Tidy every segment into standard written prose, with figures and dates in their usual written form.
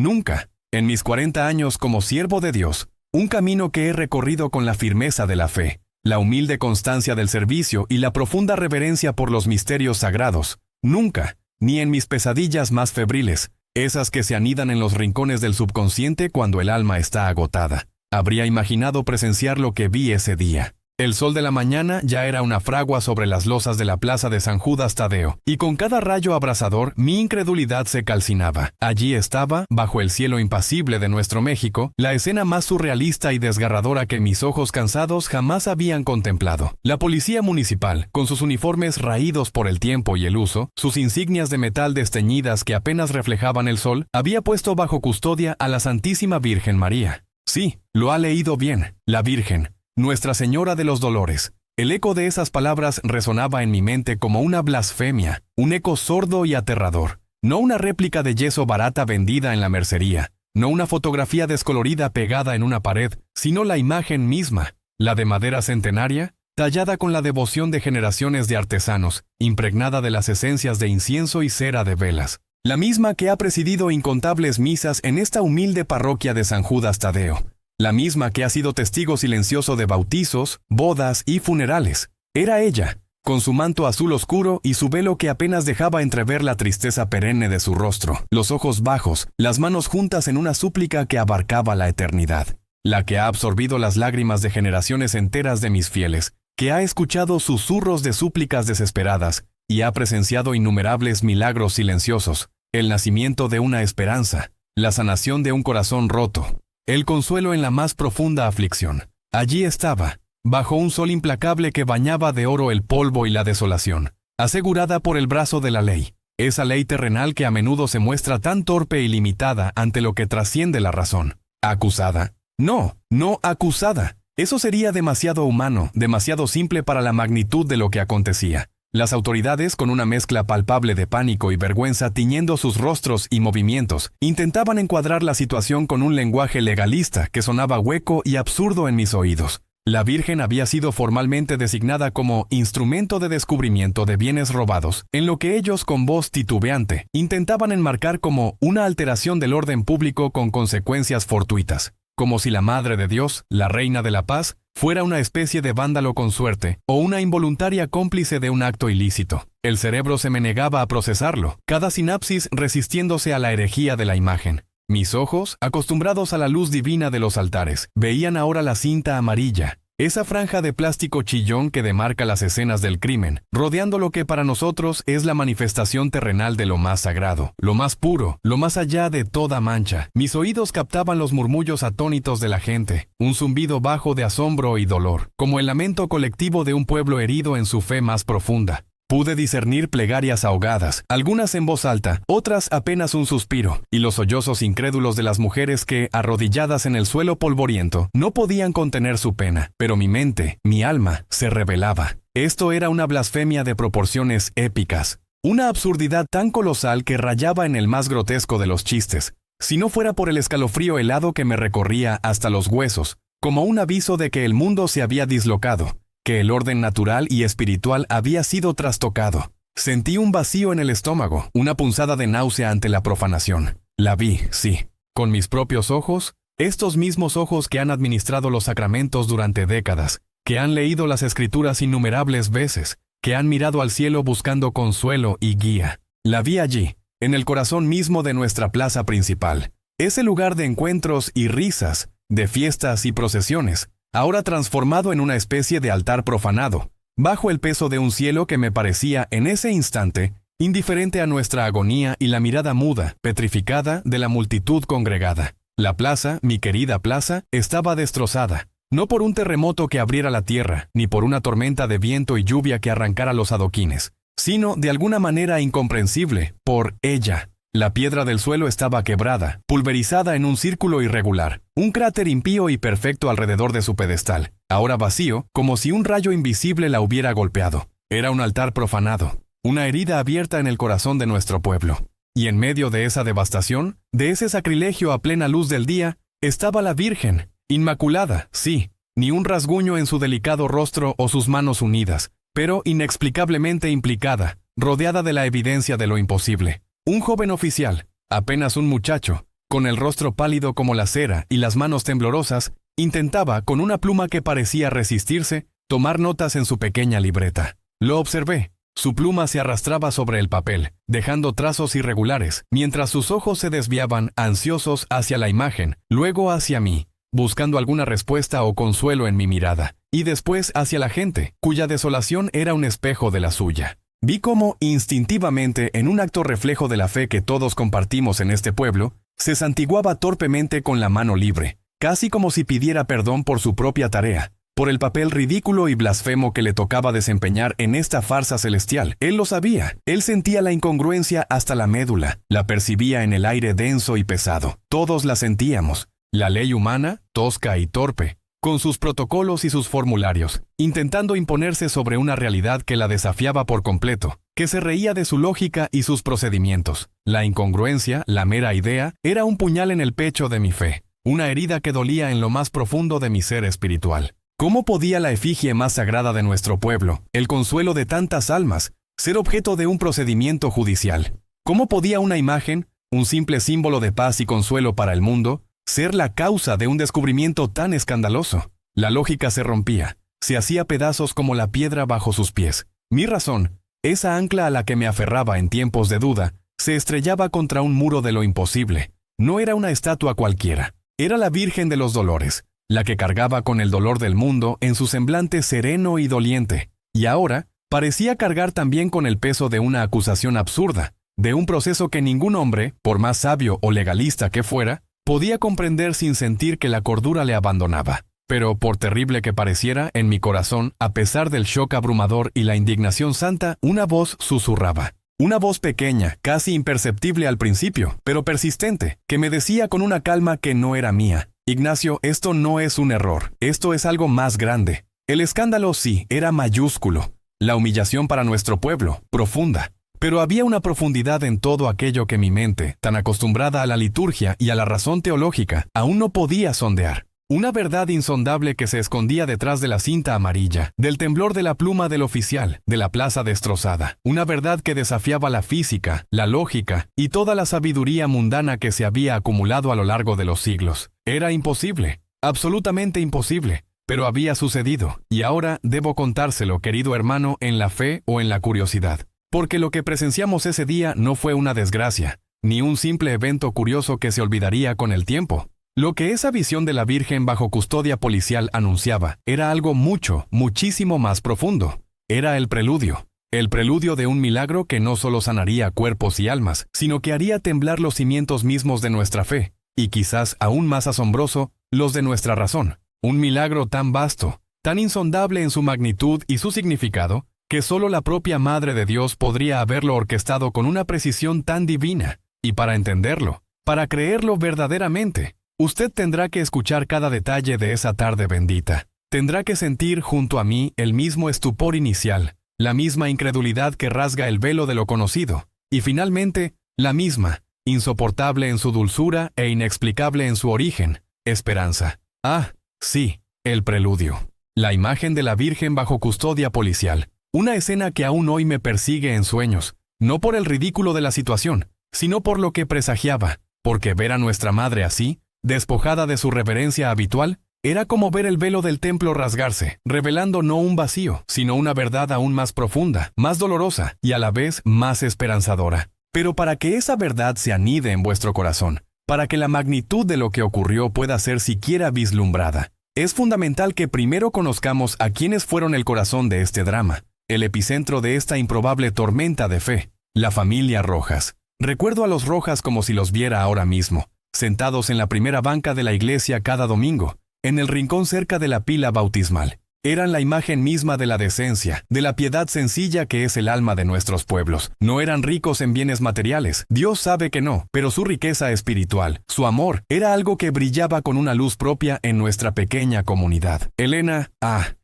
Nunca, en mis 40 años como siervo de Dios, un camino que he recorrido con la firmeza de la fe, la humilde constancia del servicio y la profunda reverencia por los misterios sagrados, nunca, ni en mis pesadillas más febriles, esas que se anidan en los rincones del subconsciente cuando el alma está agotada, habría imaginado presenciar lo que vi ese día. El sol de la mañana ya era una fragua sobre las losas de la plaza de San Judas Tadeo, y con cada rayo abrasador mi incredulidad se calcinaba. Allí estaba, bajo el cielo impasible de nuestro México, la escena más surrealista y desgarradora que mis ojos cansados jamás habían contemplado. La policía municipal, con sus uniformes raídos por el tiempo y el uso, sus insignias de metal desteñidas que apenas reflejaban el sol, había puesto bajo custodia a la Santísima Virgen María. Sí, lo ha leído bien, la Virgen, Nuestra Señora de los Dolores. El eco de esas palabras resonaba en mi mente como una blasfemia, un eco sordo y aterrador. No una réplica de yeso barata vendida en la mercería, no una fotografía descolorida pegada en una pared, sino la imagen misma, la de madera centenaria, tallada con la devoción de generaciones de artesanos, impregnada de las esencias de incienso y cera de velas. La misma que ha presidido incontables misas en esta humilde parroquia de San Judas Tadeo. La misma que ha sido testigo silencioso de bautizos, bodas y funerales. Era ella, con su manto azul oscuro y su velo que apenas dejaba entrever la tristeza perenne de su rostro, los ojos bajos, las manos juntas en una súplica que abarcaba la eternidad. La que ha absorbido las lágrimas de generaciones enteras de mis fieles, que ha escuchado susurros de súplicas desesperadas y ha presenciado innumerables milagros silenciosos, el nacimiento de una esperanza, la sanación de un corazón roto, el consuelo en la más profunda aflicción. Allí estaba, bajo un sol implacable que bañaba de oro el polvo y la desolación, asegurada por el brazo de la ley, esa ley terrenal que a menudo se muestra tan torpe y limitada ante lo que trasciende la razón. ¿Acusada? No acusada. Eso sería demasiado humano, demasiado simple para la magnitud de lo que acontecía. Las autoridades, con una mezcla palpable de pánico y vergüenza tiñendo sus rostros y movimientos, intentaban encuadrar la situación con un lenguaje legalista que sonaba hueco y absurdo en mis oídos. La Virgen había sido formalmente designada como instrumento de descubrimiento de bienes robados, en lo que ellos, con voz titubeante, intentaban enmarcar como una alteración del orden público con consecuencias fortuitas. Como si la Madre de Dios, la Reina de la Paz, fuera una especie de vándalo con suerte, o una involuntaria cómplice de un acto ilícito. El cerebro se me negaba a procesarlo, cada sinapsis resistiéndose a la herejía de la imagen. Mis ojos, acostumbrados a la luz divina de los altares, veían ahora la cinta amarilla, esa franja de plástico chillón que demarca las escenas del crimen, rodeando lo que para nosotros es la manifestación terrenal de lo más sagrado, lo más puro, lo más allá de toda mancha. Mis oídos captaban los murmullos atónitos de la gente, un zumbido bajo de asombro y dolor, como el lamento colectivo de un pueblo herido en su fe más profunda. Pude discernir plegarias ahogadas, algunas en voz alta, otras apenas un suspiro, y los sollozos incrédulos de las mujeres que, arrodilladas en el suelo polvoriento, no podían contener su pena. Pero mi mente, mi alma, se rebelaba. Esto era una blasfemia de proporciones épicas, una absurdidad tan colosal que rayaba en el más grotesco de los chistes, si no fuera por el escalofrío helado que me recorría hasta los huesos, como un aviso de que el mundo se había dislocado, que el orden natural y espiritual había sido trastocado. Sentí un vacío en el estómago, una punzada de náusea ante la profanación. La vi, sí, con mis propios ojos, estos mismos ojos que han administrado los sacramentos durante décadas, que han leído las escrituras innumerables veces, que han mirado al cielo buscando consuelo y guía. La vi allí, en el corazón mismo de nuestra plaza principal, ese lugar de encuentros y risas, de fiestas y procesiones, ahora transformado en una especie de altar profanado, bajo el peso de un cielo que me parecía, en ese instante, indiferente a nuestra agonía y la mirada muda, petrificada de la multitud congregada. La plaza, mi querida plaza, estaba destrozada, no por un terremoto que abriera la tierra, ni por una tormenta de viento y lluvia que arrancara los adoquines, sino, de alguna manera incomprensible, por ella. La piedra del suelo estaba quebrada, pulverizada en un círculo irregular, un cráter impío y perfecto alrededor de su pedestal, ahora vacío, como si un rayo invisible la hubiera golpeado. Era un altar profanado, una herida abierta en el corazón de nuestro pueblo. Y en medio de esa devastación, de ese sacrilegio a plena luz del día, estaba la Virgen, inmaculada, sí, ni un rasguño en su delicado rostro o sus manos unidas, pero inexplicablemente implicada, rodeada de la evidencia de lo imposible. Un joven oficial, apenas un muchacho, Con el rostro pálido como la cera y las manos temblorosas, intentaba, con una pluma que parecía resistirse, tomar notas en su pequeña libreta. Lo observé. Su pluma se arrastraba sobre el papel, dejando trazos irregulares, mientras sus ojos se desviaban, ansiosos, hacia la imagen, luego hacia mí, buscando alguna respuesta o consuelo en mi mirada, y después hacia la gente, cuya desolación era un espejo de la suya. Vi cómo, instintivamente, en un acto reflejo de la fe que todos compartimos en este pueblo, se santiguaba torpemente con la mano libre, casi como si pidiera perdón por su propia tarea, por el papel ridículo y blasfemo que le tocaba desempeñar en esta farsa celestial. Él lo sabía. Él sentía la incongruencia hasta la médula, la percibía en el aire denso y pesado. Todos la sentíamos. La ley humana, tosca y torpe, con sus protocolos y sus formularios, intentando imponerse sobre una realidad que la desafiaba por completo, que se reía de su lógica y sus procedimientos. La incongruencia, la mera idea, era un puñal en el pecho de mi fe, una herida que dolía en lo más profundo de mi ser espiritual. ¿Cómo podía la efigie más sagrada de nuestro pueblo, el consuelo de tantas almas, ser objeto de un procedimiento judicial? ¿Cómo podía una imagen, un simple símbolo de paz y consuelo para el mundo, ser la causa de un descubrimiento tan escandaloso? La lógica se rompía, se hacía pedazos como la piedra bajo sus pies. Mi razón, esa ancla a la que me aferraba en tiempos de duda, se estrellaba contra un muro de lo imposible. No era una estatua cualquiera, era la Virgen de los Dolores, la que cargaba con el dolor del mundo en su semblante sereno y doliente, y ahora parecía cargar también con el peso de una acusación absurda, de un proceso que ningún hombre, por más sabio o legalista que fuera, podía comprender sin sentir que la cordura le abandonaba. Pero, por terrible que pareciera, en mi corazón, a pesar del shock abrumador y la indignación santa, una voz susurraba. Una voz pequeña, casi imperceptible al principio, pero persistente, que me decía con una calma que no era mía: Ignacio, esto no es un error, esto es algo más grande. El escándalo sí, era mayúsculo. La humillación para nuestro pueblo, profunda. Pero había una profundidad en todo aquello que mi mente, tan acostumbrada a la liturgia y a la razón teológica, aún no podía sondear. Una verdad insondable que se escondía detrás de la cinta amarilla, del temblor de la pluma del oficial, de la plaza destrozada. Una verdad que desafiaba la física, la lógica y toda la sabiduría mundana que se había acumulado a lo largo de los siglos. Era imposible, absolutamente imposible, pero había sucedido, y ahora debo contárselo, querido hermano, en la fe o en la curiosidad. Porque lo que presenciamos ese día no fue una desgracia, ni un simple evento curioso que se olvidaría con el tiempo. Lo que esa visión de la Virgen bajo custodia policial anunciaba era algo muchísimo más profundo. Era el preludio de un milagro que no solo sanaría cuerpos y almas, sino que haría temblar los cimientos mismos de nuestra fe, y quizás aún más asombroso, los de nuestra razón. Un milagro tan vasto, tan insondable en su magnitud y su significado, que solo la propia Madre de Dios podría haberlo orquestado con una precisión tan divina. Y para entenderlo, para creerlo verdaderamente, usted tendrá que escuchar cada detalle de esa tarde bendita. Tendrá que sentir junto a mí el mismo estupor inicial, la misma incredulidad que rasga el velo de lo conocido, y finalmente, la misma, insoportable en su dulzura e inexplicable en su origen, esperanza. Ah, sí, el preludio. La imagen de la Virgen bajo custodia policial. Una escena que aún hoy me persigue en sueños, no por el ridículo de la situación, sino por lo que presagiaba, porque ver a nuestra madre así, despojada de su reverencia habitual, era como ver el velo del templo rasgarse, revelando no un vacío, sino una verdad aún más profunda, más dolorosa y a la vez más esperanzadora. Pero para que esa verdad se anide en vuestro corazón, para que la magnitud de lo que ocurrió pueda ser siquiera vislumbrada, es fundamental que primero conozcamos a quienes fueron el corazón de este drama, el epicentro de esta improbable tormenta de fe, la familia Rojas. Recuerdo a los Rojas como si los viera ahora mismo, sentados en la primera banca de la iglesia cada domingo, en el rincón cerca de la pila bautismal. Eran la imagen misma de la decencia, de la piedad sencilla que es el alma de nuestros pueblos. No eran ricos en bienes materiales, Dios sabe que no, pero su riqueza espiritual, su amor, era algo que brillaba con una luz propia en nuestra pequeña comunidad. Elena,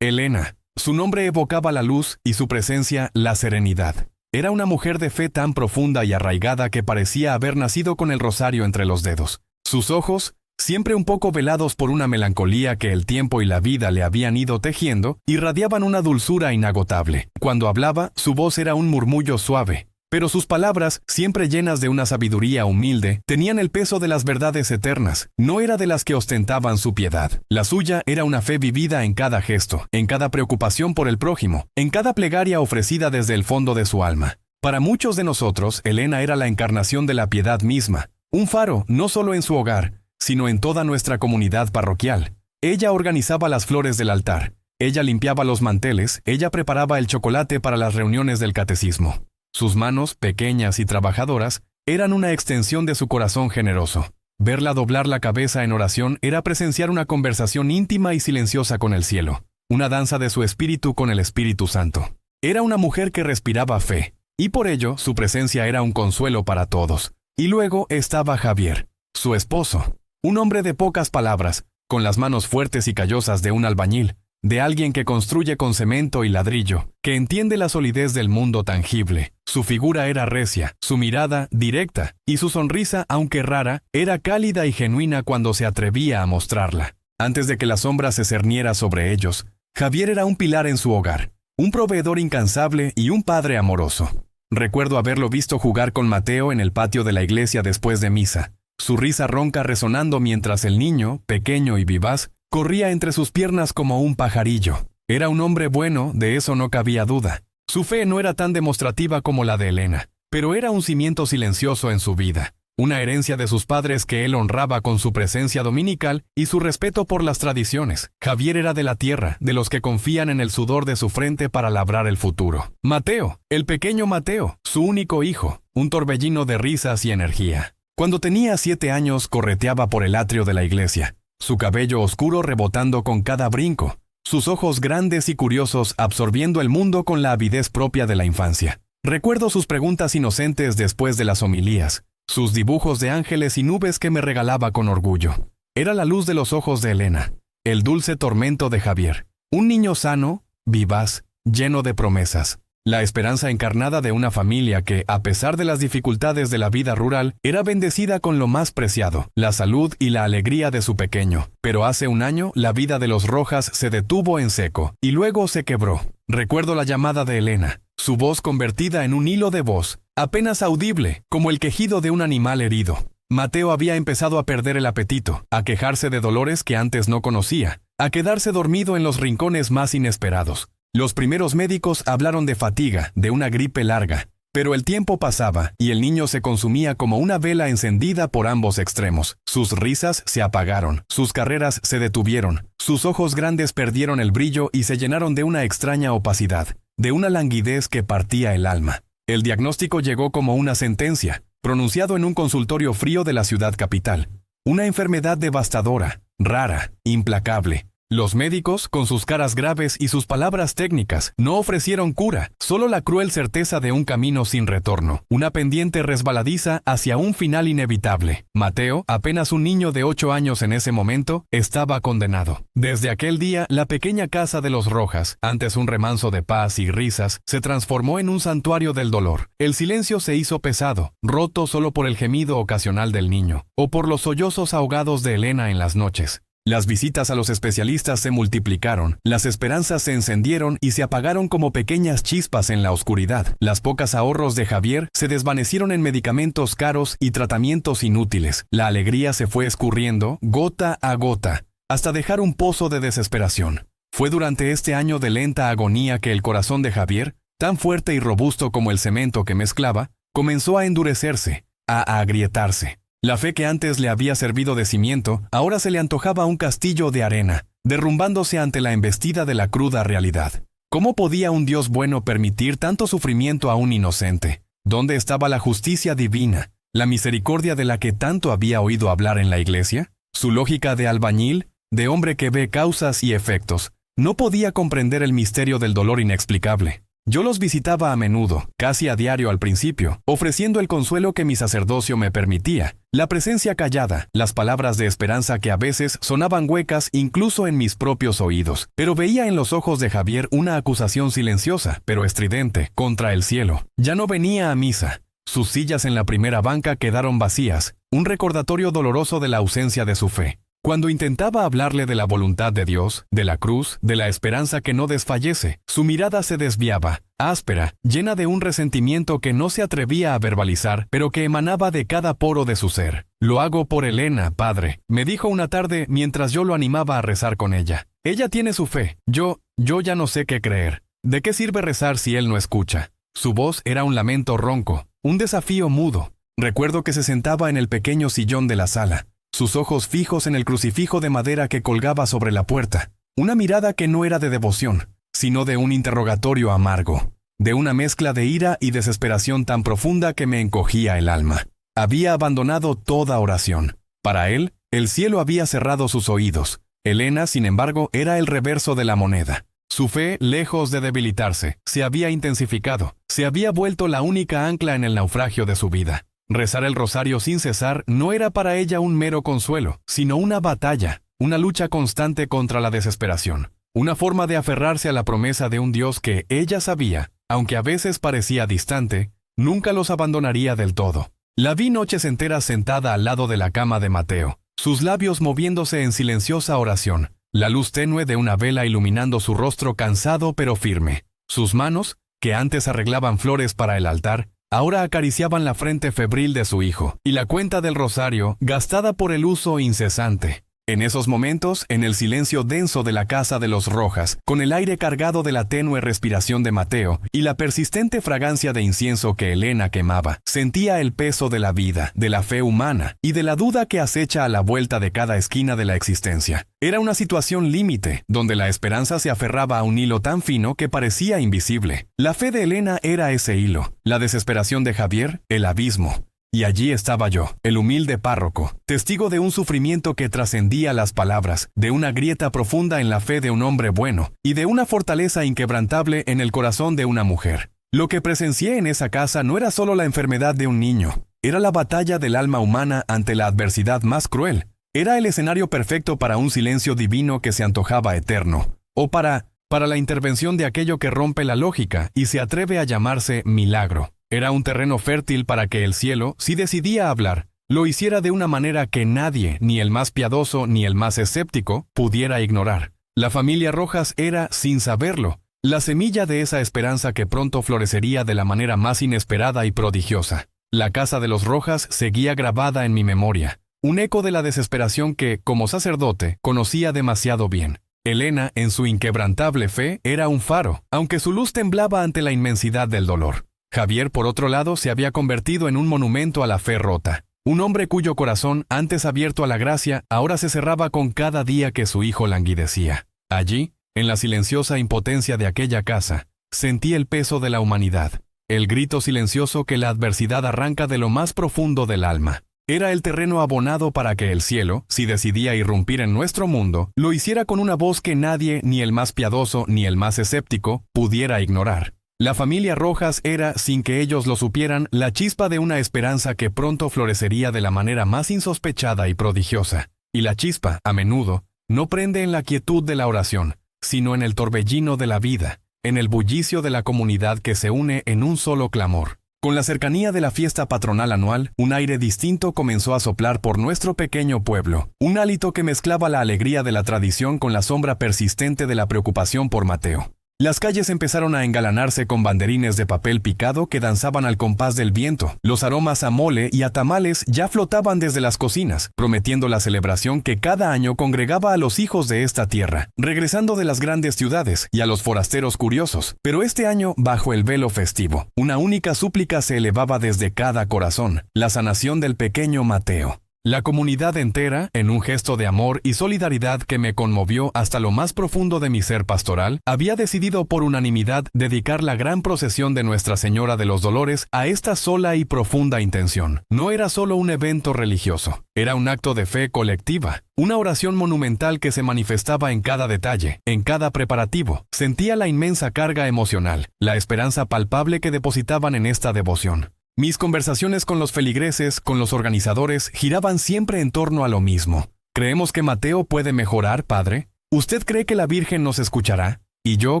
Elena. Su nombre evocaba la luz y su presencia la serenidad. Era una mujer de fe tan profunda y arraigada que parecía haber nacido con el rosario entre los dedos. Sus ojos, siempre un poco velados por una melancolía que el tiempo y la vida le habían ido tejiendo, irradiaban una dulzura inagotable. Cuando hablaba, su voz era un murmullo suave, Pero sus palabras, siempre llenas de una sabiduría humilde, tenían el peso de las verdades eternas. No era de las que ostentaban su piedad. La suya era una fe vivida en cada gesto, en cada preocupación por el prójimo, en cada plegaria ofrecida desde el fondo de su alma. Para muchos de nosotros, Elena era la encarnación de la piedad misma, un faro no solo en su hogar, sino en toda nuestra comunidad parroquial. Ella organizaba las flores del altar, ella limpiaba los manteles, ella preparaba el chocolate para las reuniones del catecismo. Sus manos, pequeñas y trabajadoras, eran una extensión de su corazón generoso. Verla doblar la cabeza en oración era presenciar una conversación íntima y silenciosa con el cielo, una danza de su espíritu con el Espíritu Santo. Era una mujer que respiraba fe, y por ello su presencia era un consuelo para todos. Y luego estaba Javier, su esposo, un hombre de pocas palabras, con las manos fuertes y callosas de un albañil, de alguien que construye con cemento y ladrillo, que entiende la solidez del mundo tangible. Su figura era recia, su mirada directa, y su sonrisa, aunque rara, era cálida y genuina cuando se atrevía a mostrarla. Antes de que la sombra se cerniera sobre ellos, Javier era un pilar en su hogar, un proveedor incansable y un padre amoroso. Recuerdo haberlo visto jugar con Mateo en el patio de la iglesia después de misa, su risa ronca resonando mientras el niño, pequeño y vivaz, corría entre sus piernas como un pajarillo. Era un hombre bueno, de eso no cabía duda. Su fe no era tan demostrativa como la de Elena, pero era un cimiento silencioso en su vida, una herencia de sus padres que él honraba con su presencia dominical y su respeto por las tradiciones. Javier era de la tierra, de los que confían en el sudor de su frente para labrar el futuro. Mateo, el pequeño Mateo, su único hijo, un torbellino de risas y energía. Cuando tenía 7 años correteaba por el atrio de la iglesia, su cabello oscuro rebotando con cada brinco, sus ojos grandes y curiosos absorbiendo el mundo con la avidez propia de la infancia. Recuerdo sus preguntas inocentes después de las homilías, sus dibujos de ángeles y nubes que me regalaba con orgullo. Era la luz de los ojos de Elena, el dulce tormento de Javier, un niño sano, vivaz, lleno de promesas. La esperanza encarnada de una familia que, a pesar de las dificultades de la vida rural, era bendecida con lo más preciado, la salud y la alegría de su pequeño. Pero hace un año, la vida de los Rojas se detuvo en seco, y luego se quebró. Recuerdo la llamada de Elena, su voz convertida en un hilo de voz, apenas audible, como el quejido de un animal herido. Mateo había empezado a perder el apetito, a quejarse de dolores que antes no conocía, a quedarse dormido en los rincones más inesperados. Los primeros médicos hablaron de fatiga, de una gripe larga, pero el tiempo pasaba y el niño se consumía como una vela encendida por ambos extremos. Sus risas se apagaron, sus carreras se detuvieron, sus ojos grandes perdieron el brillo y se llenaron de una extraña opacidad, de una languidez que partía el alma. El diagnóstico llegó como una sentencia, pronunciado en un consultorio frío de la ciudad capital. Una enfermedad devastadora, rara, implacable. Los médicos, con sus caras graves y sus palabras técnicas, no ofrecieron cura, solo la cruel certeza de un camino sin retorno, una pendiente resbaladiza hacia un final inevitable. Mateo, apenas un niño de 8 años en ese momento, estaba condenado. Desde aquel día, la pequeña casa de los Rojas, antes un remanso de paz y risas, se transformó en un santuario del dolor. El silencio se hizo pesado, roto solo por el gemido ocasional del niño, o por los sollozos ahogados de Elena en las noches. Las visitas a los especialistas se multiplicaron, las esperanzas se encendieron y se apagaron como pequeñas chispas en la oscuridad. Las pocas ahorros de Javier se desvanecieron en medicamentos caros y tratamientos inútiles. La alegría se fue escurriendo, gota a gota, hasta dejar un pozo de desesperación. Fue durante este año de lenta agonía que el corazón de Javier, tan fuerte y robusto como el cemento que mezclaba, comenzó a endurecerse, a agrietarse. La fe que antes le había servido de cimiento, ahora se le antojaba un castillo de arena, derrumbándose ante la embestida de la cruda realidad. ¿Cómo podía un Dios bueno permitir tanto sufrimiento a un inocente? ¿Dónde estaba la justicia divina, la misericordia de la que tanto había oído hablar en la iglesia? Su lógica de albañil, de hombre que ve causas y efectos, no podía comprender el misterio del dolor inexplicable. Yo los visitaba a menudo, casi a diario al principio, ofreciendo el consuelo que mi sacerdocio me permitía, la presencia callada, las palabras de esperanza que a veces sonaban huecas incluso en mis propios oídos. Pero veía en los ojos de Javier una acusación silenciosa, pero estridente, contra el cielo. Ya no venía a misa. Sus sillas en la primera banca quedaron vacías, un recordatorio doloroso de la ausencia de su fe. Cuando intentaba hablarle de la voluntad de Dios, de la cruz, de la esperanza que no desfallece, su mirada se desviaba, áspera, llena de un resentimiento que no se atrevía a verbalizar, pero que emanaba de cada poro de su ser. «Lo hago por Elena, padre», me dijo una tarde mientras yo lo animaba a rezar con ella. «Ella tiene su fe. Yo ya no sé qué creer. ¿De qué sirve rezar si él no escucha?» Su voz era un lamento ronco, un desafío mudo. Recuerdo que se sentaba en el pequeño sillón de la sala, sus ojos fijos en el crucifijo de madera que colgaba sobre la puerta. Una mirada que no era de devoción, sino de un interrogatorio amargo, de una mezcla de ira y desesperación tan profunda que me encogía el alma. Había abandonado toda oración. Para él, el cielo había cerrado sus oídos. Elena, sin embargo, era el reverso de la moneda. Su fe, lejos de debilitarse, se había intensificado, se había vuelto la única ancla en el naufragio de su vida. Rezar el rosario sin cesar no era para ella un mero consuelo, sino una batalla, una lucha constante contra la desesperación, una forma de aferrarse a la promesa de un Dios que ella sabía, aunque a veces parecía distante, nunca los abandonaría del todo. La vi noches enteras sentada al lado de la cama de Mateo, sus labios moviéndose en silenciosa oración, la luz tenue de una vela iluminando su rostro cansado pero firme. Sus manos, que antes arreglaban flores para el altar, ahora acariciaban la frente febril de su hijo, y la cuenta del rosario, gastada por el uso incesante. En esos momentos, en el silencio denso de la casa de los Rojas, con el aire cargado de la tenue respiración de Mateo y la persistente fragancia de incienso que Elena quemaba, sentía el peso de la vida, de la fe humana y de la duda que acecha a la vuelta de cada esquina de la existencia. Era una situación límite, donde la esperanza se aferraba a un hilo tan fino que parecía invisible. La fe de Elena era ese hilo, la desesperación de Javier, el abismo. Y allí estaba yo, el humilde párroco, testigo de un sufrimiento que trascendía las palabras, de una grieta profunda en la fe de un hombre bueno, y de una fortaleza inquebrantable en el corazón de una mujer. Lo que presencié en esa casa no era solo la enfermedad de un niño, era la batalla del alma humana ante la adversidad más cruel. Era el escenario perfecto para un silencio divino que se antojaba eterno, o para la intervención de aquello que rompe la lógica y se atreve a llamarse milagro. Era un terreno fértil para que el cielo, si decidía hablar, lo hiciera de una manera que nadie, ni el más piadoso ni el más escéptico, pudiera ignorar. La familia Rojas era, sin saberlo, la semilla de esa esperanza que pronto florecería de la manera más inesperada y prodigiosa. La casa de los Rojas seguía grabada en mi memoria, un eco de la desesperación que, como sacerdote, conocía demasiado bien. Elena, en su inquebrantable fe, era un faro, aunque su luz temblaba ante la inmensidad del dolor. Javier, por otro lado, se había convertido en un monumento a la fe rota. Un hombre cuyo corazón, antes abierto a la gracia, ahora se cerraba con cada día que su hijo languidecía. Allí, en la silenciosa impotencia de aquella casa, sentí el peso de la humanidad, el grito silencioso que la adversidad arranca de lo más profundo del alma. Era el terreno abonado para que el cielo, si decidía irrumpir en nuestro mundo, lo hiciera con una voz que nadie, ni el más piadoso ni el más escéptico, pudiera ignorar. La familia Rojas era, sin que ellos lo supieran, la chispa de una esperanza que pronto florecería de la manera más insospechada y prodigiosa. Y la chispa, a menudo, no prende en la quietud de la oración, sino en el torbellino de la vida, en el bullicio de la comunidad que se une en un solo clamor. Con la cercanía de la fiesta patronal anual, un aire distinto comenzó a soplar por nuestro pequeño pueblo, un hálito que mezclaba la alegría de la tradición con la sombra persistente de la preocupación por Mateo. Las calles empezaron a engalanarse con banderines de papel picado que danzaban al compás del viento. Los aromas a mole y a tamales ya flotaban desde las cocinas, prometiendo la celebración que cada año congregaba a los hijos de esta tierra, regresando de las grandes ciudades, y a los forasteros curiosos. Pero este año, bajo el velo festivo, una única súplica se elevaba desde cada corazón: la sanación del pequeño Mateo. La comunidad entera, en un gesto de amor y solidaridad que me conmovió hasta lo más profundo de mi ser pastoral, había decidido por unanimidad dedicar la gran procesión de Nuestra Señora de los Dolores a esta sola y profunda intención. No era solo un evento religioso, era un acto de fe colectiva, una oración monumental que se manifestaba en cada detalle, en cada preparativo. Sentía la inmensa carga emocional, la esperanza palpable que depositaban en esta devoción. Mis conversaciones con los feligreses, con los organizadores, giraban siempre en torno a lo mismo. ¿Creemos que Mateo puede mejorar, padre? ¿Usted cree que la Virgen nos escuchará? Y yo,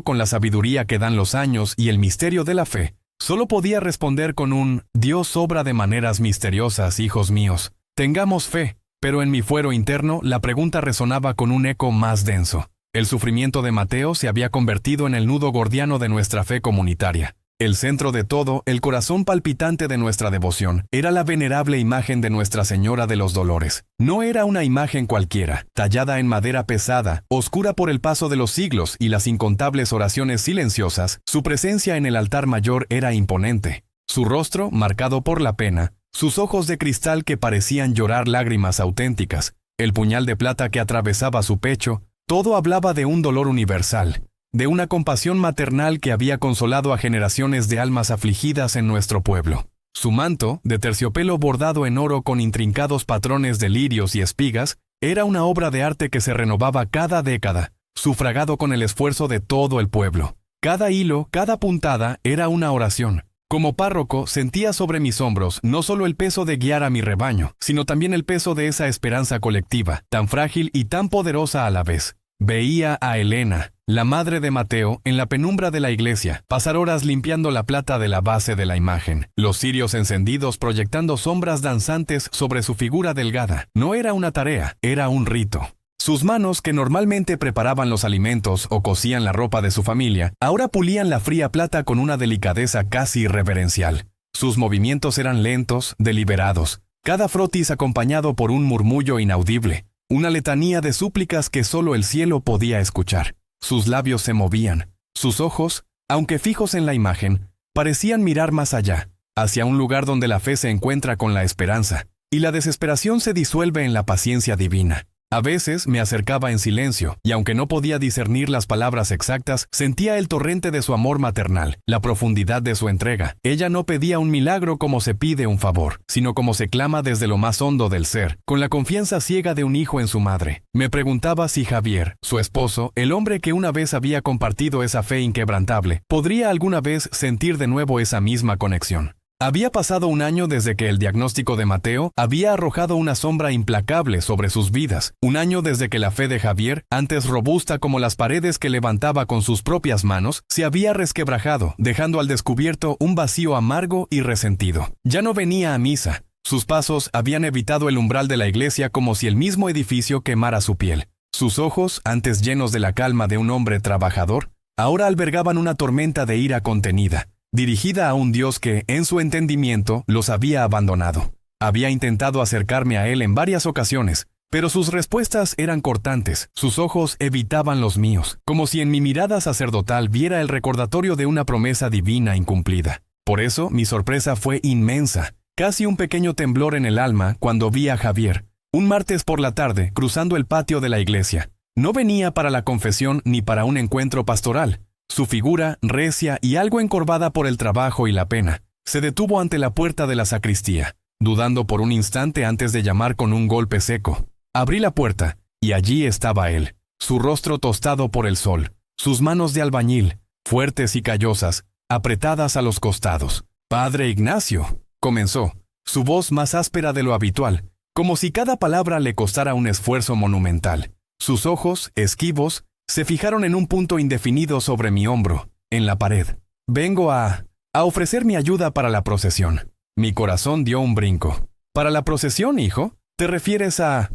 con la sabiduría que dan los años y el misterio de la fe, solo podía responder con un: Dios obra de maneras misteriosas, hijos míos. Tengamos fe. Pero en mi fuero interno la pregunta resonaba con un eco más denso. El sufrimiento de Mateo se había convertido en el nudo gordiano de nuestra fe comunitaria. El centro de todo, el corazón palpitante de nuestra devoción, era la venerable imagen de Nuestra Señora de los Dolores. No era una imagen cualquiera, tallada en madera pesada, oscura por el paso de los siglos y las incontables oraciones silenciosas. Su presencia en el altar mayor era imponente. Su rostro, marcado por la pena, sus ojos de cristal que parecían llorar lágrimas auténticas, el puñal de plata que atravesaba su pecho, todo hablaba de un dolor universal, de una compasión maternal que había consolado a generaciones de almas afligidas en nuestro pueblo. Su manto, de terciopelo bordado en oro con intrincados patrones de lirios y espigas, era una obra de arte que se renovaba cada década, sufragado con el esfuerzo de todo el pueblo. Cada hilo, cada puntada era una oración. Como párroco, sentía sobre mis hombros no solo el peso de guiar a mi rebaño, sino también el peso de esa esperanza colectiva, tan frágil y tan poderosa a la vez. Veía a Elena, la madre de Mateo, en la penumbra de la iglesia, pasar horas limpiando la plata de la base de la imagen, los cirios encendidos proyectando sombras danzantes sobre su figura delgada. No era una tarea, era un rito. Sus manos, que normalmente preparaban los alimentos o cosían la ropa de su familia, ahora pulían la fría plata con una delicadeza casi irreverencial. Sus movimientos eran lentos, deliberados, cada frotis acompañado por un murmullo inaudible, una letanía de súplicas que solo el cielo podía escuchar. Sus labios se movían, sus ojos, aunque fijos en la imagen, parecían mirar más allá, hacia un lugar donde la fe se encuentra con la esperanza, y la desesperación se disuelve en la paciencia divina. A veces me acercaba en silencio, y aunque no podía discernir las palabras exactas, sentía el torrente de su amor maternal, la profundidad de su entrega. Ella no pedía un milagro como se pide un favor, sino como se clama desde lo más hondo del ser, con la confianza ciega de un hijo en su madre. Me preguntaba si Javier, su esposo, el hombre que una vez había compartido esa fe inquebrantable, podría alguna vez sentir de nuevo esa misma conexión. Había pasado un año desde que el diagnóstico de Mateo había arrojado una sombra implacable sobre sus vidas. Un año desde que la fe de Javier, antes robusta como las paredes que levantaba con sus propias manos, se había resquebrajado, dejando al descubierto un vacío amargo y resentido. Ya no venía a misa. Sus pasos habían evitado el umbral de la iglesia como si el mismo edificio quemara su piel. Sus ojos, antes llenos de la calma de un hombre trabajador, ahora albergaban una tormenta de ira contenida, dirigida a un Dios que, en su entendimiento, los había abandonado. Había intentado acercarme a él en varias ocasiones, pero sus respuestas eran cortantes, sus ojos evitaban los míos, como si en mi mirada sacerdotal viera el recordatorio de una promesa divina incumplida. Por eso, mi sorpresa fue inmensa, casi un pequeño temblor en el alma cuando vi a Javier, un martes por la tarde, cruzando el patio de la iglesia. No venía para la confesión ni para un encuentro pastoral. Su figura, recia y algo encorvada por el trabajo y la pena, se detuvo ante la puerta de la sacristía, dudando por un instante antes de llamar con un golpe seco. Abrí la puerta, y allí estaba él, su rostro tostado por el sol, sus manos de albañil, fuertes y callosas, apretadas a los costados. «Padre Ignacio», comenzó, su voz más áspera de lo habitual, como si cada palabra le costara un esfuerzo monumental. Sus ojos, esquivos, se fijaron en un punto indefinido sobre mi hombro, en la pared. «Vengo a ofrecer mi ayuda para la procesión». Mi corazón dio un brinco. «¿Para la procesión, hijo? ¿Te refieres a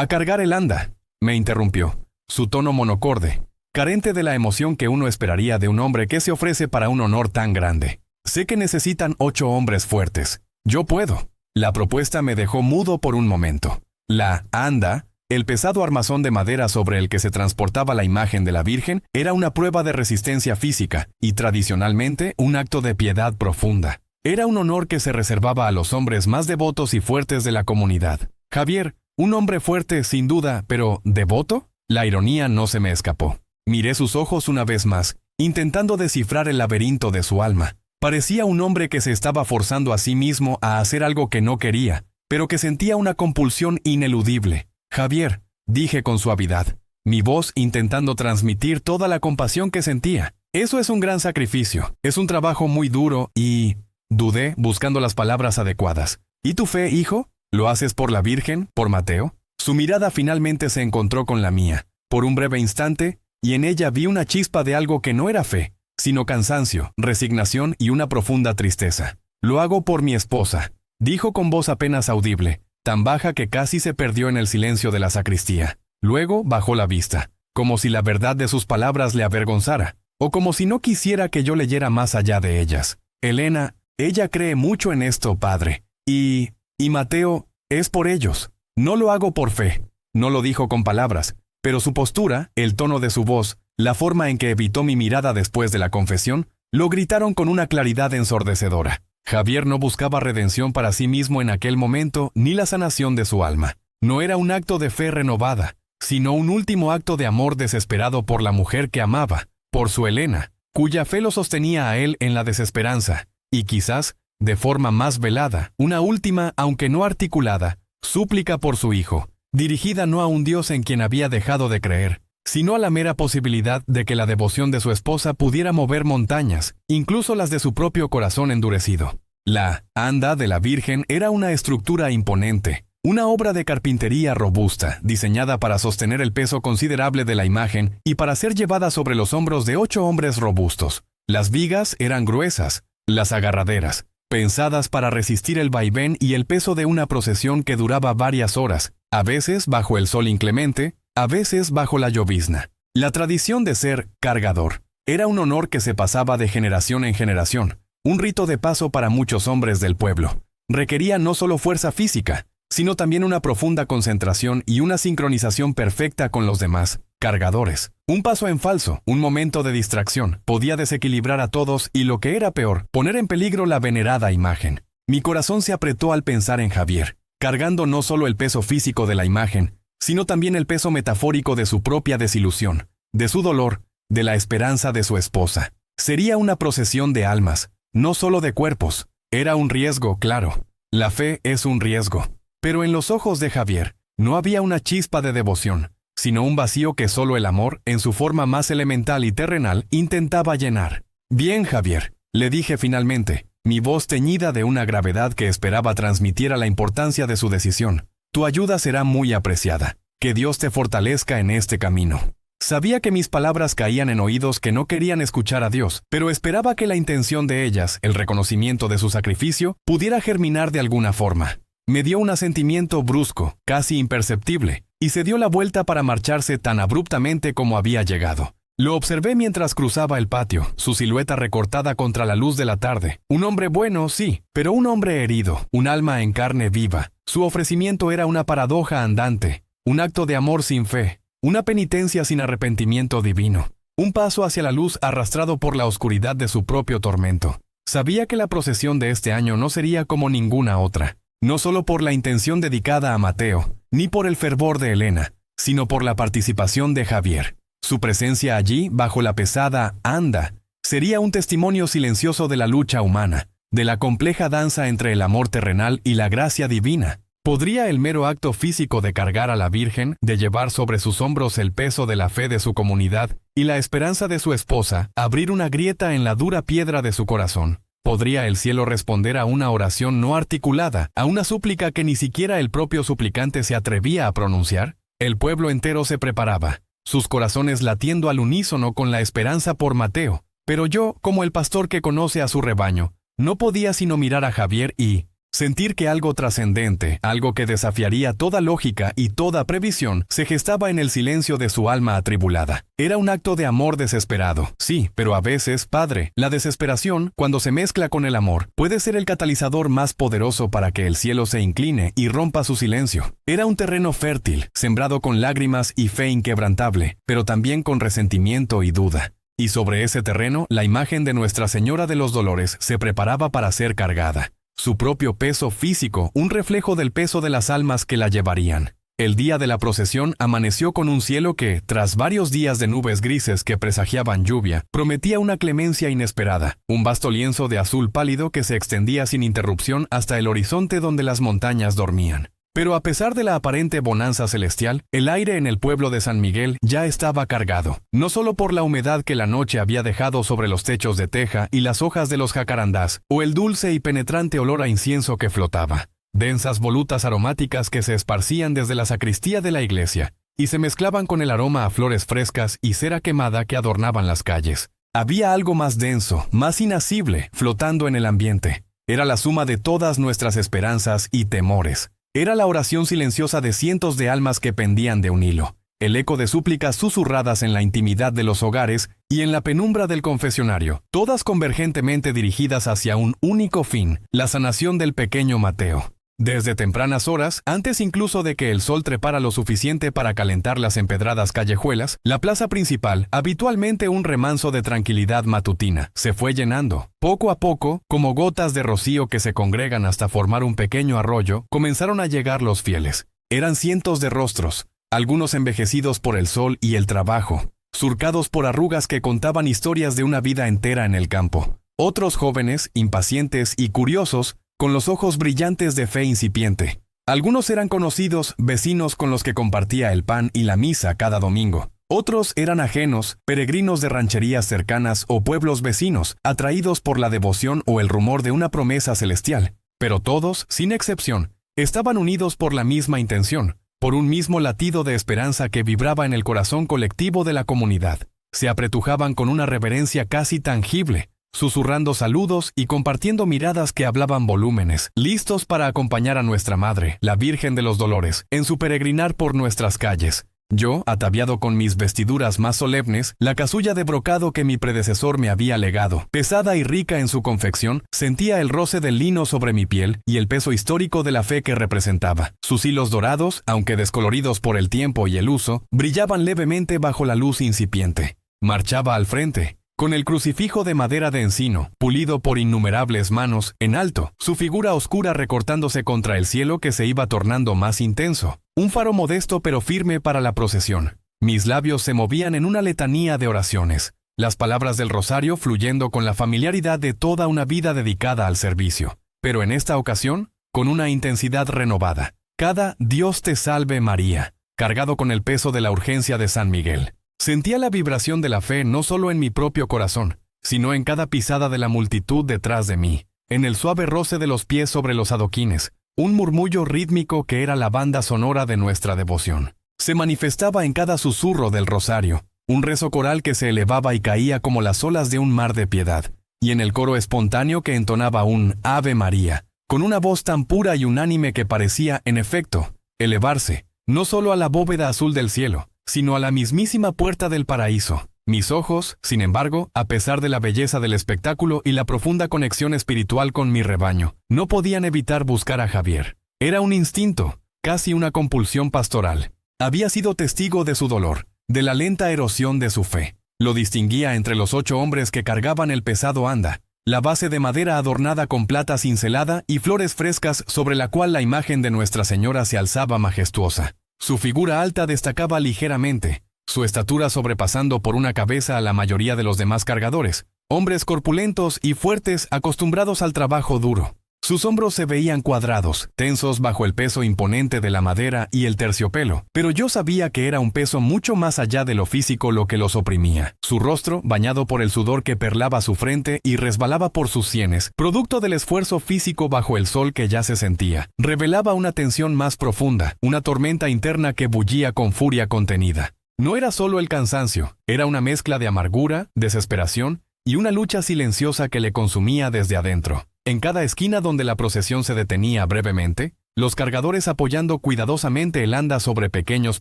cargar el anda?», me interrumpió. Su tono monocorde, carente de la emoción que uno esperaría de un hombre que se ofrece para un honor tan grande. «Sé que necesitan 8 hombres fuertes. Yo puedo». La propuesta me dejó mudo por un momento. La anda, el pesado armazón de madera sobre el que se transportaba la imagen de la Virgen, era una prueba de resistencia física y tradicionalmente un acto de piedad profunda. Era un honor que se reservaba a los hombres más devotos y fuertes de la comunidad. Javier, un hombre fuerte sin duda, pero ¿devoto? La ironía no se me escapó. Miré sus ojos una vez más, intentando descifrar el laberinto de su alma. Parecía un hombre que se estaba forzando a sí mismo a hacer algo que no quería, pero que sentía una compulsión ineludible. «Javier», dije con suavidad, mi voz intentando transmitir toda la compasión que sentía. «Eso es un gran sacrificio, es un trabajo muy duro y...» Dudé, buscando las palabras adecuadas. «¿Y tu fe, hijo? ¿Lo haces por la Virgen, por Mateo?» Su mirada finalmente se encontró con la mía, por un breve instante, y en ella vi una chispa de algo que no era fe, sino cansancio, resignación y una profunda tristeza. «Lo hago por mi esposa», dijo con voz apenas audible, tan baja que casi se perdió en el silencio de la sacristía. Luego bajó la vista, como si la verdad de sus palabras le avergonzara, o como si no quisiera que yo leyera más allá de ellas. Elena, ella cree mucho en esto, padre. Y Mateo, es por ellos. No lo hago por fe. No lo dijo con palabras, pero su postura, el tono de su voz, la forma en que evitó mi mirada después de la confesión, lo gritaron con una claridad ensordecedora. Javier no buscaba redención para sí mismo en aquel momento ni la sanación de su alma. No era un acto de fe renovada, sino un último acto de amor desesperado por la mujer que amaba, por su Elena, cuya fe lo sostenía a él en la desesperanza, y quizás, de forma más velada, una última, aunque no articulada, súplica por su hijo, dirigida no a un Dios en quien había dejado de creer, sino a la mera posibilidad de que la devoción de su esposa pudiera mover montañas, incluso las de su propio corazón endurecido. La anda de la Virgen era una estructura imponente, una obra de carpintería robusta, diseñada para sostener el peso considerable de la imagen y para ser llevada sobre los hombros de 8 hombres robustos. Las vigas eran gruesas, las agarraderas, pensadas para resistir el vaivén y el peso de una procesión que duraba varias horas, a veces bajo el sol inclemente, a veces bajo la llovizna. La tradición de ser cargador era un honor que se pasaba de generación en generación, un rito de paso para muchos hombres del pueblo. Requería no solo fuerza física, sino también una profunda concentración y una sincronización perfecta con los demás cargadores. Un paso en falso, un momento de distracción, podía desequilibrar a todos y, lo que era peor, poner en peligro la venerada imagen. Mi corazón se apretó al pensar en Javier, cargando no solo el peso físico de la imagen, sino también el peso metafórico de su propia desilusión, de su dolor, de la esperanza de su esposa. Sería una procesión de almas, no solo de cuerpos. Era un riesgo, claro. La fe es un riesgo. Pero en los ojos de Javier no había una chispa de devoción, sino un vacío que solo el amor, en su forma más elemental y terrenal, intentaba llenar. Bien, Javier, le dije finalmente, mi voz teñida de una gravedad que esperaba transmitiera la importancia de su decisión. Tu ayuda será muy apreciada. Que Dios te fortalezca en este camino. Sabía que mis palabras caían en oídos que no querían escuchar a Dios, pero esperaba que la intención de ellas, el reconocimiento de su sacrificio, pudiera germinar de alguna forma. Me dio un asentimiento brusco, casi imperceptible, y se dio la vuelta para marcharse tan abruptamente como había llegado. Lo observé mientras cruzaba el patio, su silueta recortada contra la luz de la tarde. Un hombre bueno, sí, pero un hombre herido, un alma en carne viva. Su ofrecimiento era una paradoja andante, un acto de amor sin fe, una penitencia sin arrepentimiento divino, un paso hacia la luz arrastrado por la oscuridad de su propio tormento. Sabía que la procesión de este año no sería como ninguna otra, no solo por la intención dedicada a Mateo, ni por el fervor de Elena, sino por la participación de Javier. Su presencia allí, bajo la pesada anda, sería un testimonio silencioso de la lucha humana, de la compleja danza entre el amor terrenal y la gracia divina. ¿Podría el mero acto físico de cargar a la Virgen, de llevar sobre sus hombros el peso de la fe de su comunidad y la esperanza de su esposa, abrir una grieta en la dura piedra de su corazón? ¿Podría el cielo responder a una oración no articulada, a una súplica que ni siquiera el propio suplicante se atrevía a pronunciar? El pueblo entero se preparaba, sus corazones latiendo al unísono con la esperanza por Mateo. Pero yo, como el pastor que conoce a su rebaño, no podía sino mirar a Javier y sentir que algo trascendente, algo que desafiaría toda lógica y toda previsión, se gestaba en el silencio de su alma atribulada. Era un acto de amor desesperado, sí, pero a veces, padre, la desesperación, cuando se mezcla con el amor, puede ser el catalizador más poderoso para que el cielo se incline y rompa su silencio. Era un terreno fértil, sembrado con lágrimas y fe inquebrantable, pero también con resentimiento y duda. Y sobre ese terreno, la imagen de Nuestra Señora de los Dolores se preparaba para ser cargada. Su propio peso físico, un reflejo del peso de las almas que la llevarían. El día de la procesión amaneció con un cielo que, tras varios días de nubes grises que presagiaban lluvia, prometía una clemencia inesperada, un vasto lienzo de azul pálido que se extendía sin interrupción hasta el horizonte donde las montañas dormían. Pero a pesar de la aparente bonanza celestial, el aire en el pueblo de San Miguel ya estaba cargado, no solo por la humedad que la noche había dejado sobre los techos de teja y las hojas de los jacarandás, o el dulce y penetrante olor a incienso que flotaba, densas volutas aromáticas que se esparcían desde la sacristía de la iglesia, y se mezclaban con el aroma a flores frescas y cera quemada que adornaban las calles. Había algo más denso, más inasible, flotando en el ambiente. Era la suma de todas nuestras esperanzas y temores. Era la oración silenciosa de cientos de almas que pendían de un hilo, el eco de súplicas susurradas en la intimidad de los hogares y en la penumbra del confesionario, todas convergentemente dirigidas hacia un único fin, la sanación del pequeño Mateo. Desde tempranas horas, antes incluso de que el sol trepara lo suficiente para calentar las empedradas callejuelas, la plaza principal, habitualmente un remanso de tranquilidad matutina, se fue llenando. Poco a poco, como gotas de rocío que se congregan hasta formar un pequeño arroyo, comenzaron a llegar los fieles. Eran cientos de rostros, algunos envejecidos por el sol y el trabajo, surcados por arrugas que contaban historias de una vida entera en el campo. Otros jóvenes, impacientes y curiosos, con los ojos brillantes de fe incipiente. Algunos eran conocidos, vecinos con los que compartía el pan y la misa cada domingo. Otros eran ajenos, peregrinos de rancherías cercanas o pueblos vecinos, atraídos por la devoción o el rumor de una promesa celestial. Pero todos, sin excepción, estaban unidos por la misma intención, por un mismo latido de esperanza que vibraba en el corazón colectivo de la comunidad. Se apretujaban con una reverencia casi tangible, susurrando saludos y compartiendo miradas que hablaban volúmenes, listos para acompañar a nuestra Madre, la Virgen de los Dolores, en su peregrinar por nuestras calles. Yo, ataviado con mis vestiduras más solemnes, la casulla de brocado que mi predecesor me había legado, pesada y rica en su confección, sentía el roce del lino sobre mi piel y el peso histórico de la fe que representaba. Sus hilos dorados, aunque descoloridos por el tiempo y el uso, brillaban levemente bajo la luz incipiente. Marchaba al frente, con el crucifijo de madera de encino, pulido por innumerables manos, en alto, su figura oscura recortándose contra el cielo que se iba tornando más intenso. Un faro modesto pero firme para la procesión. Mis labios se movían en una letanía de oraciones, las palabras del rosario fluyendo con la familiaridad de toda una vida dedicada al servicio. Pero en esta ocasión, con una intensidad renovada. Cada Dios te salve María, cargado con el peso de la urgencia de San Miguel. Sentía la vibración de la fe no solo en mi propio corazón, sino en cada pisada de la multitud detrás de mí, en el suave roce de los pies sobre los adoquines, un murmullo rítmico que era la banda sonora de nuestra devoción. Se manifestaba en cada susurro del rosario, un rezo coral que se elevaba y caía como las olas de un mar de piedad, y en el coro espontáneo que entonaba un Ave María, con una voz tan pura y unánime que parecía, en efecto, elevarse, no solo a la bóveda azul del cielo, sino a la mismísima puerta del paraíso. Mis ojos, sin embargo, a pesar de la belleza del espectáculo y la profunda conexión espiritual con mi rebaño, no podían evitar buscar a Javier. Era un instinto, casi una compulsión pastoral. Había sido testigo de su dolor, de la lenta erosión de su fe. Lo distinguía entre los 8 hombres que cargaban el pesado anda, la base de madera adornada con plata cincelada y flores frescas sobre la cual la imagen de Nuestra Señora se alzaba majestuosa. Su figura alta destacaba ligeramente, su estatura sobrepasando por una cabeza a la mayoría de los demás cargadores, hombres corpulentos y fuertes acostumbrados al trabajo duro. Sus hombros se veían cuadrados, tensos bajo el peso imponente de la madera y el terciopelo, pero yo sabía que era un peso mucho más allá de lo físico lo que los oprimía. Su rostro, bañado por el sudor que perlaba su frente y resbalaba por sus sienes, producto del esfuerzo físico bajo el sol que ya se sentía, revelaba una tensión más profunda, una tormenta interna que bullía con furia contenida. No era solo el cansancio, era una mezcla de amargura, desesperación y una lucha silenciosa que le consumía desde adentro. En cada esquina donde la procesión se detenía brevemente, los cargadores apoyando cuidadosamente el anda sobre pequeños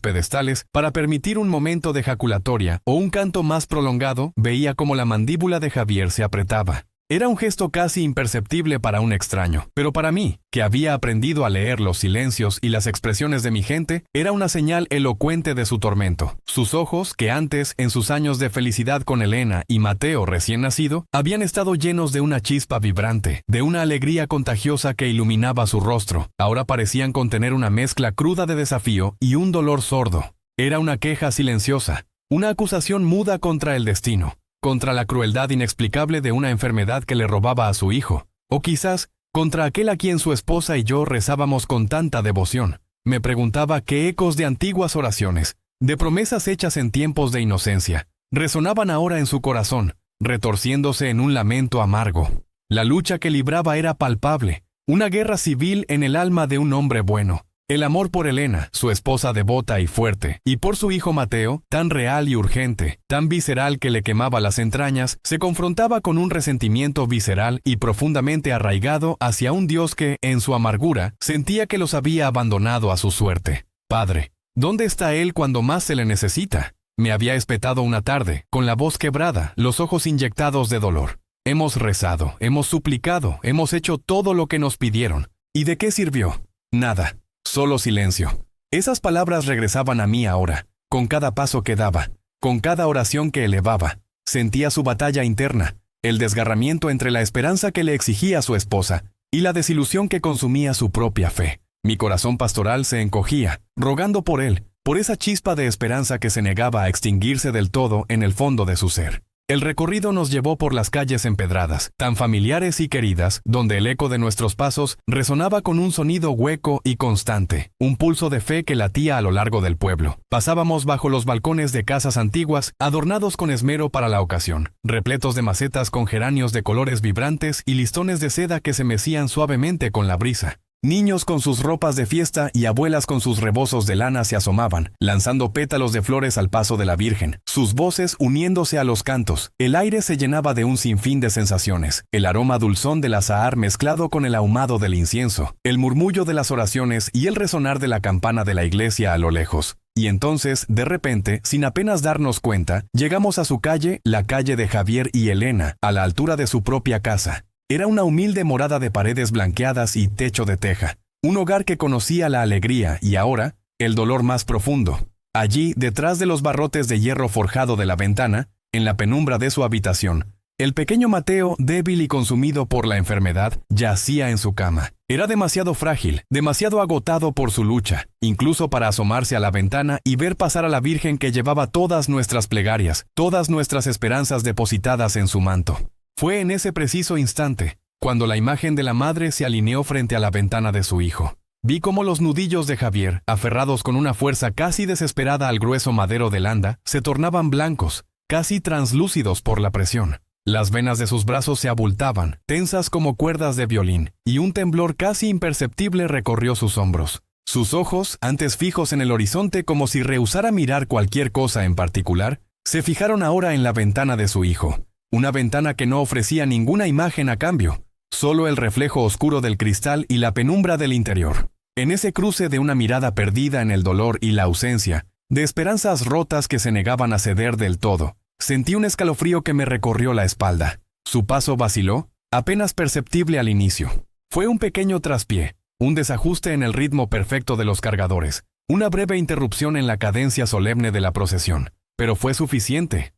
pedestales para permitir un momento de ejaculatoria o un canto más prolongado, veía cómo la mandíbula de Javier se apretaba. Era un gesto casi imperceptible para un extraño, pero para mí, que había aprendido a leer los silencios y las expresiones de mi gente, era una señal elocuente de su tormento. Sus ojos, que antes, en sus años de felicidad con Elena y Mateo recién nacido, habían estado llenos de una chispa vibrante, de una alegría contagiosa que iluminaba su rostro, ahora parecían contener una mezcla cruda de desafío y un dolor sordo. Era una queja silenciosa, una acusación muda contra el destino, contra la crueldad inexplicable de una enfermedad que le robaba a su hijo, o quizás contra aquel a quien su esposa y yo rezábamos con tanta devoción. Me preguntaba qué ecos de antiguas oraciones, de promesas hechas en tiempos de inocencia, resonaban ahora en su corazón, retorciéndose en un lamento amargo. La lucha que libraba era palpable, una guerra civil en el alma de un hombre bueno. El amor por Elena, su esposa devota y fuerte, y por su hijo Mateo, tan real y urgente, tan visceral que le quemaba las entrañas, se confrontaba con un resentimiento visceral y profundamente arraigado hacia un Dios que, en su amargura, sentía que los había abandonado a su suerte. Padre, ¿dónde está Él cuando más se le necesita? Me había espetado una tarde, con la voz quebrada, los ojos inyectados de dolor. Hemos rezado, hemos suplicado, hemos hecho todo lo que nos pidieron. ¿Y de qué sirvió? Nada. Solo silencio. Esas palabras regresaban a mí ahora, con cada paso que daba, con cada oración que elevaba. Sentía su batalla interna, el desgarramiento entre la esperanza que le exigía su esposa y la desilusión que consumía su propia fe. Mi corazón pastoral se encogía, rogando por él, por esa chispa de esperanza que se negaba a extinguirse del todo en el fondo de su ser. El recorrido nos llevó por las calles empedradas, tan familiares y queridas, donde el eco de nuestros pasos resonaba con un sonido hueco y constante, un pulso de fe que latía a lo largo del pueblo. Pasábamos bajo los balcones de casas antiguas, adornados con esmero para la ocasión, repletos de macetas con geranios de colores vibrantes y listones de seda que se mecían suavemente con la brisa. Niños con sus ropas de fiesta y abuelas con sus rebozos de lana se asomaban, lanzando pétalos de flores al paso de la Virgen, sus voces uniéndose a los cantos. El aire se llenaba de un sinfín de sensaciones, el aroma dulzón del azahar mezclado con el ahumado del incienso, el murmullo de las oraciones y el resonar de la campana de la iglesia a lo lejos. Y entonces, de repente, sin apenas darnos cuenta, llegamos a su calle, la calle de Javier y Elena, a la altura de su propia casa. Era una humilde morada de paredes blanqueadas y techo de teja, un hogar que conocía la alegría y ahora, el dolor más profundo. Allí, detrás de los barrotes de hierro forjado de la ventana, en la penumbra de su habitación, el pequeño Mateo, débil y consumido por la enfermedad, yacía en su cama. Era demasiado frágil, demasiado agotado por su lucha, incluso para asomarse a la ventana y ver pasar a la Virgen que llevaba todas nuestras plegarias, todas nuestras esperanzas depositadas en su manto. Fue en ese preciso instante, cuando la imagen de la madre se alineó frente a la ventana de su hijo. Vi cómo los nudillos de Javier, aferrados con una fuerza casi desesperada al grueso madero del anda, se tornaban blancos, casi translúcidos por la presión. Las venas de sus brazos se abultaban, tensas como cuerdas de violín, y un temblor casi imperceptible recorrió sus hombros. Sus ojos, antes fijos en el horizonte como si rehusara mirar cualquier cosa en particular, se fijaron ahora en la ventana de su hijo. Una ventana que no ofrecía ninguna imagen a cambio, solo el reflejo oscuro del cristal y la penumbra del interior. En ese cruce de una mirada perdida en el dolor y la ausencia, de esperanzas rotas que se negaban a ceder del todo, sentí un escalofrío que me recorrió la espalda. Su paso vaciló, apenas perceptible al inicio. Fue un pequeño traspié, un desajuste en el ritmo perfecto de los cargadores, una breve interrupción en la cadencia solemne de la procesión. Pero fue suficiente.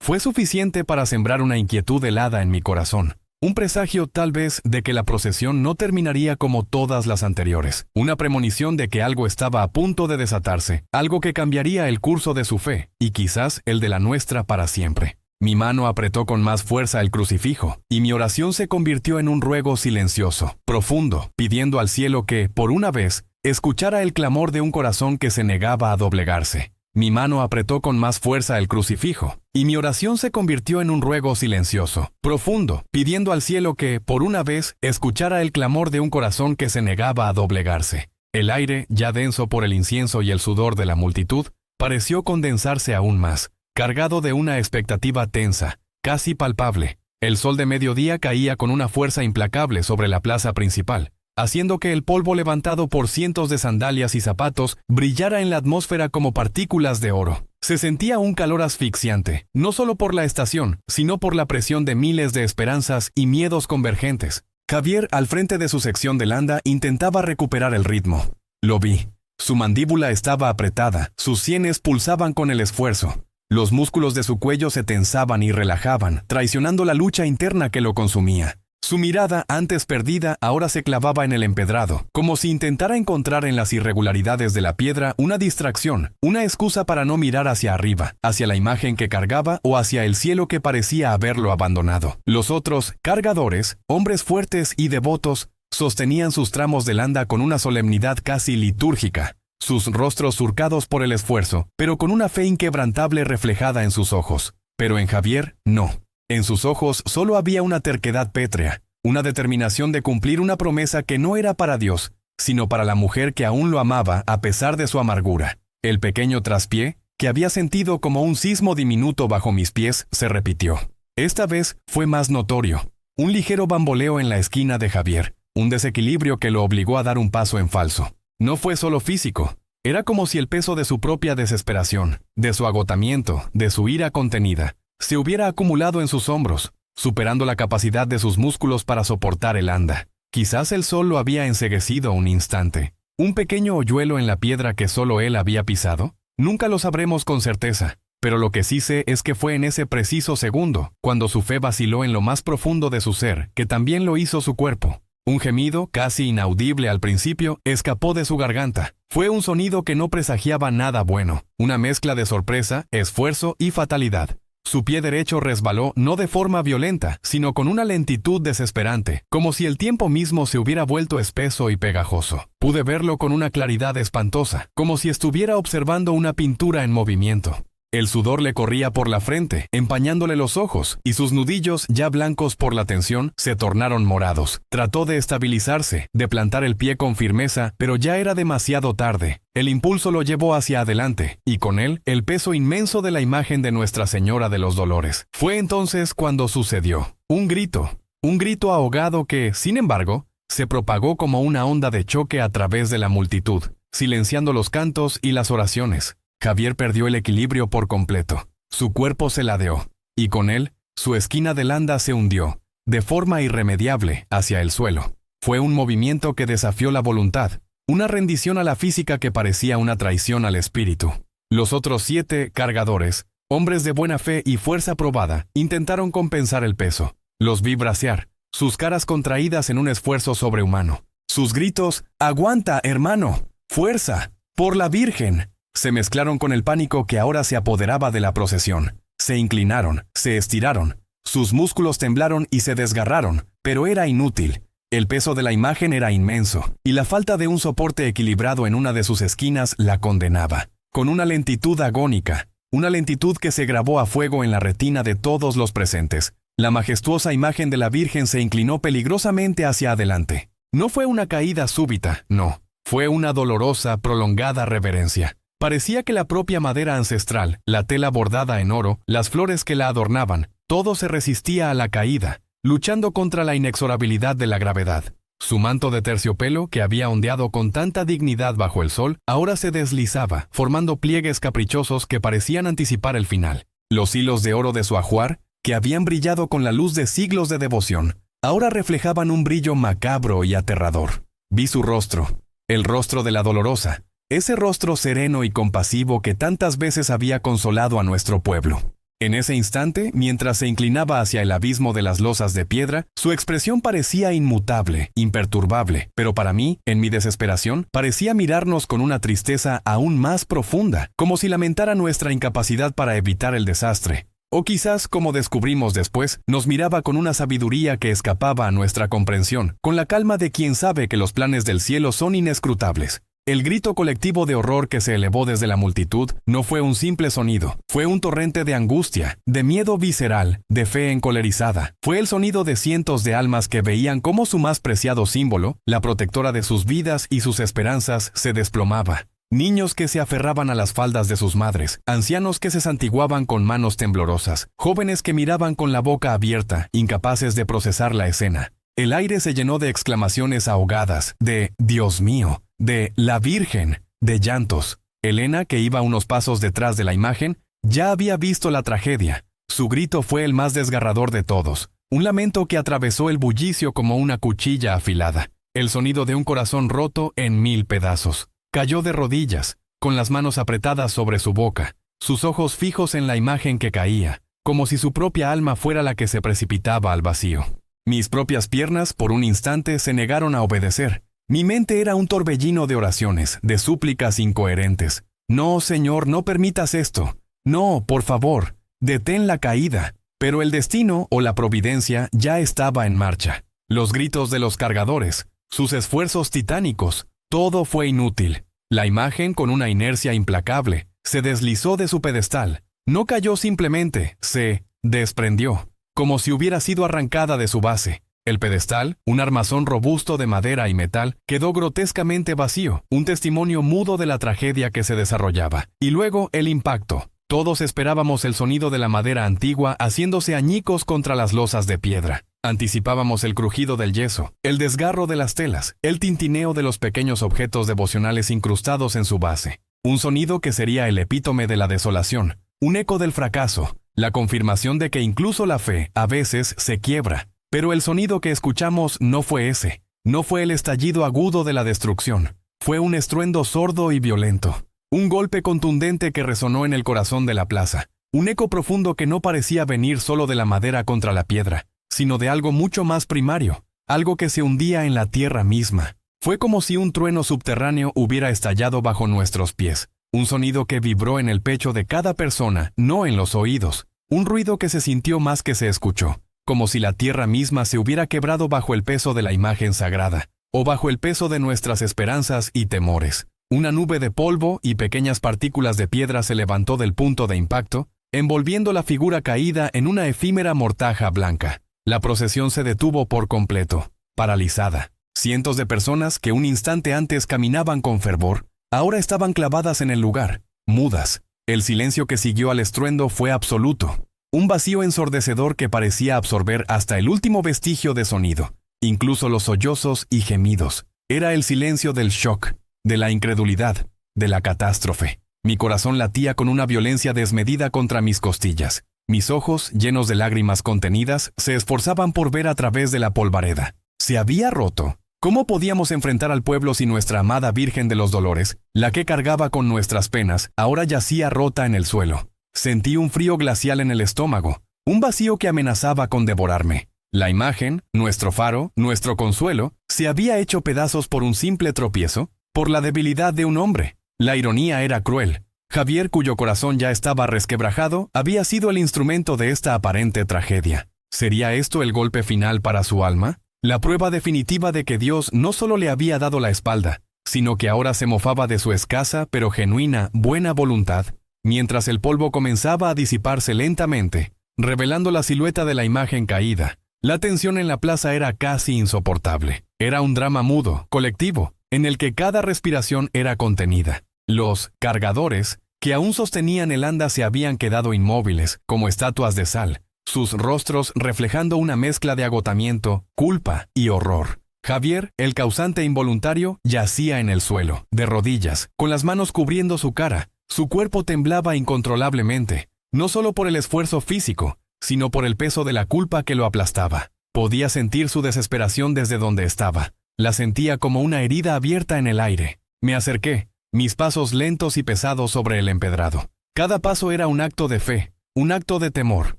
Fue suficiente para sembrar una inquietud helada en mi corazón, un presagio tal vez de que la procesión no terminaría como todas las anteriores, una premonición de que algo estaba a punto de desatarse, algo que cambiaría el curso de su fe, y quizás el de la nuestra para siempre. Mi mano apretó con más fuerza el crucifijo, y mi oración se convirtió en un ruego silencioso, profundo, pidiendo al cielo que, por una vez, escuchara el clamor de un corazón que se negaba a doblegarse. Mi mano apretó con más fuerza el crucifijo, y mi oración se convirtió en un ruego silencioso, profundo, pidiendo al cielo que, por una vez, escuchara el clamor de un corazón que se negaba a doblegarse. El aire, ya denso por el incienso y el sudor de la multitud, pareció condensarse aún más, cargado de una expectativa tensa, casi palpable. El sol de mediodía caía con una fuerza implacable sobre la plaza principal, haciendo que el polvo levantado por cientos de sandalias y zapatos brillara en la atmósfera como partículas de oro. Se sentía un calor asfixiante, no solo por la estación, sino por la presión de miles de esperanzas y miedos convergentes. Javier, al frente de su sección del anda, intentaba recuperar el ritmo. Lo vi. Su mandíbula estaba apretada, sus sienes pulsaban con el esfuerzo. Los músculos de su cuello se tensaban y relajaban, traicionando la lucha interna que lo consumía. Su mirada, antes perdida, ahora se clavaba en el empedrado, como si intentara encontrar en las irregularidades de la piedra una distracción, una excusa para no mirar hacia arriba, hacia la imagen que cargaba o hacia el cielo que parecía haberlo abandonado. Los otros cargadores, hombres fuertes y devotos, sostenían sus tramos del anda con una solemnidad casi litúrgica, sus rostros surcados por el esfuerzo, pero con una fe inquebrantable reflejada en sus ojos. Pero en Javier, no. En sus ojos solo había una terquedad pétrea, una determinación de cumplir una promesa que no era para Dios, sino para la mujer que aún lo amaba a pesar de su amargura. El pequeño traspié, que había sentido como un sismo diminuto bajo mis pies, se repitió. Esta vez fue más notorio. Un ligero bamboleo en la esquina de Javier, un desequilibrio que lo obligó a dar un paso en falso. No fue solo físico. Era como si el peso de su propia desesperación, de su agotamiento, de su ira contenida, se hubiera acumulado en sus hombros, superando la capacidad de sus músculos para soportar el anda. Quizás el sol lo había enceguecido un instante. ¿Un pequeño hoyuelo en la piedra que solo él había pisado? Nunca lo sabremos con certeza, pero lo que sí sé es que fue en ese preciso segundo, cuando su fe vaciló en lo más profundo de su ser, que también lo hizo su cuerpo. Un gemido, casi inaudible al principio, escapó de su garganta. Fue un sonido que no presagiaba nada bueno, una mezcla de sorpresa, esfuerzo y fatalidad. Su pie derecho resbaló no de forma violenta, sino con una lentitud desesperante, como si el tiempo mismo se hubiera vuelto espeso y pegajoso. Pude verlo con una claridad espantosa, como si estuviera observando una pintura en movimiento. El sudor le corría por la frente, empañándole los ojos, y sus nudillos, ya blancos por la tensión, se tornaron morados. Trató de estabilizarse, de plantar el pie con firmeza, pero ya era demasiado tarde. El impulso lo llevó hacia adelante, y con él, el peso inmenso de la imagen de Nuestra Señora de los Dolores. Fue entonces cuando sucedió. Un grito ahogado que, sin embargo, se propagó como una onda de choque a través de la multitud, silenciando los cantos y las oraciones. Javier perdió el equilibrio por completo. Su cuerpo se ladeó, y con él, su esquina del anda se hundió, de forma irremediable, hacia el suelo. Fue un movimiento que desafió la voluntad, una rendición a la física que parecía una traición al espíritu. Los otros 7 cargadores, hombres de buena fe y fuerza probada, intentaron compensar el peso. Los vi bracear, sus caras contraídas en un esfuerzo sobrehumano. Sus gritos, «¡Aguanta, hermano! ¡Fuerza! ¡Por la Virgen!», se mezclaron con el pánico que ahora se apoderaba de la procesión. Se inclinaron, se estiraron, sus músculos temblaron y se desgarraron, pero era inútil. El peso de la imagen era inmenso, y la falta de un soporte equilibrado en una de sus esquinas la condenaba. Con una lentitud agónica, una lentitud que se grabó a fuego en la retina de todos los presentes, la majestuosa imagen de la Virgen se inclinó peligrosamente hacia adelante. No fue una caída súbita, no. Fue una dolorosa, prolongada reverencia. Parecía que la propia madera ancestral, la tela bordada en oro, las flores que la adornaban, todo se resistía a la caída, luchando contra la inexorabilidad de la gravedad. Su manto de terciopelo, que había ondeado con tanta dignidad bajo el sol, ahora se deslizaba, formando pliegues caprichosos que parecían anticipar el final. Los hilos de oro de su ajuar, que habían brillado con la luz de siglos de devoción, ahora reflejaban un brillo macabro y aterrador. Vi su rostro, el rostro de la dolorosa, ese rostro sereno y compasivo que tantas veces había consolado a nuestro pueblo. En ese instante, mientras se inclinaba hacia el abismo de las losas de piedra, su expresión parecía inmutable, imperturbable, pero para mí, en mi desesperación, parecía mirarnos con una tristeza aún más profunda, como si lamentara nuestra incapacidad para evitar el desastre. O quizás, como descubrimos después, nos miraba con una sabiduría que escapaba a nuestra comprensión, con la calma de quien sabe que los planes del cielo son inescrutables. El grito colectivo de horror que se elevó desde la multitud no fue un simple sonido, fue un torrente de angustia, de miedo visceral, de fe encolerizada. Fue el sonido de cientos de almas que veían cómo su más preciado símbolo, la protectora de sus vidas y sus esperanzas, se desplomaba. Niños que se aferraban a las faldas de sus madres, ancianos que se santiguaban con manos temblorosas, jóvenes que miraban con la boca abierta, incapaces de procesar la escena. El aire se llenó de exclamaciones ahogadas, de «Dios mío», de «La Virgen», de llantos. Elena, que iba unos pasos detrás de la imagen, ya había visto la tragedia. Su grito fue el más desgarrador de todos, un lamento que atravesó el bullicio como una cuchilla afilada, el sonido de un corazón roto en 1000 pedazos. Cayó de rodillas, con las manos apretadas sobre su boca, sus ojos fijos en la imagen que caía, como si su propia alma fuera la que se precipitaba al vacío. Mis propias piernas, por un instante, se negaron a obedecer. Mi mente era un torbellino de oraciones, de súplicas incoherentes. «No, Señor, no permitas esto. No, por favor, detén la caída». Pero el destino o la providencia ya estaba en marcha. Los gritos de los cargadores, sus esfuerzos titánicos, todo fue inútil. La imagen, con una inercia implacable, se deslizó de su pedestal. No cayó simplemente, se desprendió, como si hubiera sido arrancada de su base. El pedestal, un armazón robusto de madera y metal, quedó grotescamente vacío, un testimonio mudo de la tragedia que se desarrollaba. Y luego el impacto. Todos esperábamos el sonido de la madera antigua haciéndose añicos contra las losas de piedra. Anticipábamos el crujido del yeso, el desgarro de las telas, el tintineo de los pequeños objetos devocionales incrustados en su base. Un sonido que sería el epítome de la desolación, un eco del fracaso, la confirmación de que incluso la fe, a veces, se quiebra. Pero el sonido que escuchamos no fue ese. No fue el estallido agudo de la destrucción. Fue un estruendo sordo y violento. Un golpe contundente que resonó en el corazón de la plaza. Un eco profundo que no parecía venir solo de la madera contra la piedra, sino de algo mucho más primario, algo que se hundía en la tierra misma. Fue como si un trueno subterráneo hubiera estallado bajo nuestros pies. Un sonido que vibró en el pecho de cada persona, no en los oídos. Un ruido que se sintió más que se escuchó. Como si la tierra misma se hubiera quebrado bajo el peso de la imagen sagrada, o bajo el peso de nuestras esperanzas y temores. Una nube de polvo y pequeñas partículas de piedra se levantó del punto de impacto, envolviendo la figura caída en una efímera mortaja blanca. La procesión se detuvo por completo, paralizada. Cientos de personas que un instante antes caminaban con fervor, ahora estaban clavadas en el lugar, mudas. El silencio que siguió al estruendo fue absoluto. Un vacío ensordecedor que parecía absorber hasta el último vestigio de sonido, incluso los sollozos y gemidos. Era el silencio del shock, de la incredulidad, de la catástrofe. Mi corazón latía con una violencia desmedida contra mis costillas. Mis ojos, llenos de lágrimas contenidas, se esforzaban por ver a través de la polvareda. ¿Se había roto? ¿Cómo podíamos enfrentar al pueblo si nuestra amada Virgen de los Dolores, la que cargaba con nuestras penas, ahora yacía rota en el suelo? Sentí un frío glacial en el estómago, un vacío que amenazaba con devorarme. La imagen, nuestro faro, nuestro consuelo, se había hecho pedazos por un simple tropiezo, por la debilidad de un hombre. La ironía era cruel. Javier, cuyo corazón ya estaba resquebrajado, había sido el instrumento de esta aparente tragedia. ¿Sería esto el golpe final para su alma? La prueba definitiva de que Dios no solo le había dado la espalda, sino que ahora se mofaba de su escasa pero genuina buena voluntad. Mientras el polvo comenzaba a disiparse lentamente, revelando la silueta de la imagen caída, la tensión en la plaza era casi insoportable. Era un drama mudo, colectivo, en el que cada respiración era contenida. Los cargadores, que aún sostenían el anda, se habían quedado inmóviles, como estatuas de sal, sus rostros reflejando una mezcla de agotamiento, culpa y horror. Javier, el causante involuntario, yacía en el suelo, de rodillas, con las manos cubriendo su cara. Su cuerpo temblaba incontrolablemente, no solo por el esfuerzo físico, sino por el peso de la culpa que lo aplastaba. Podía sentir su desesperación desde donde estaba. La sentía como una herida abierta en el aire. Me acerqué, mis pasos lentos y pesados sobre el empedrado. Cada paso era un acto de fe, un acto de temor.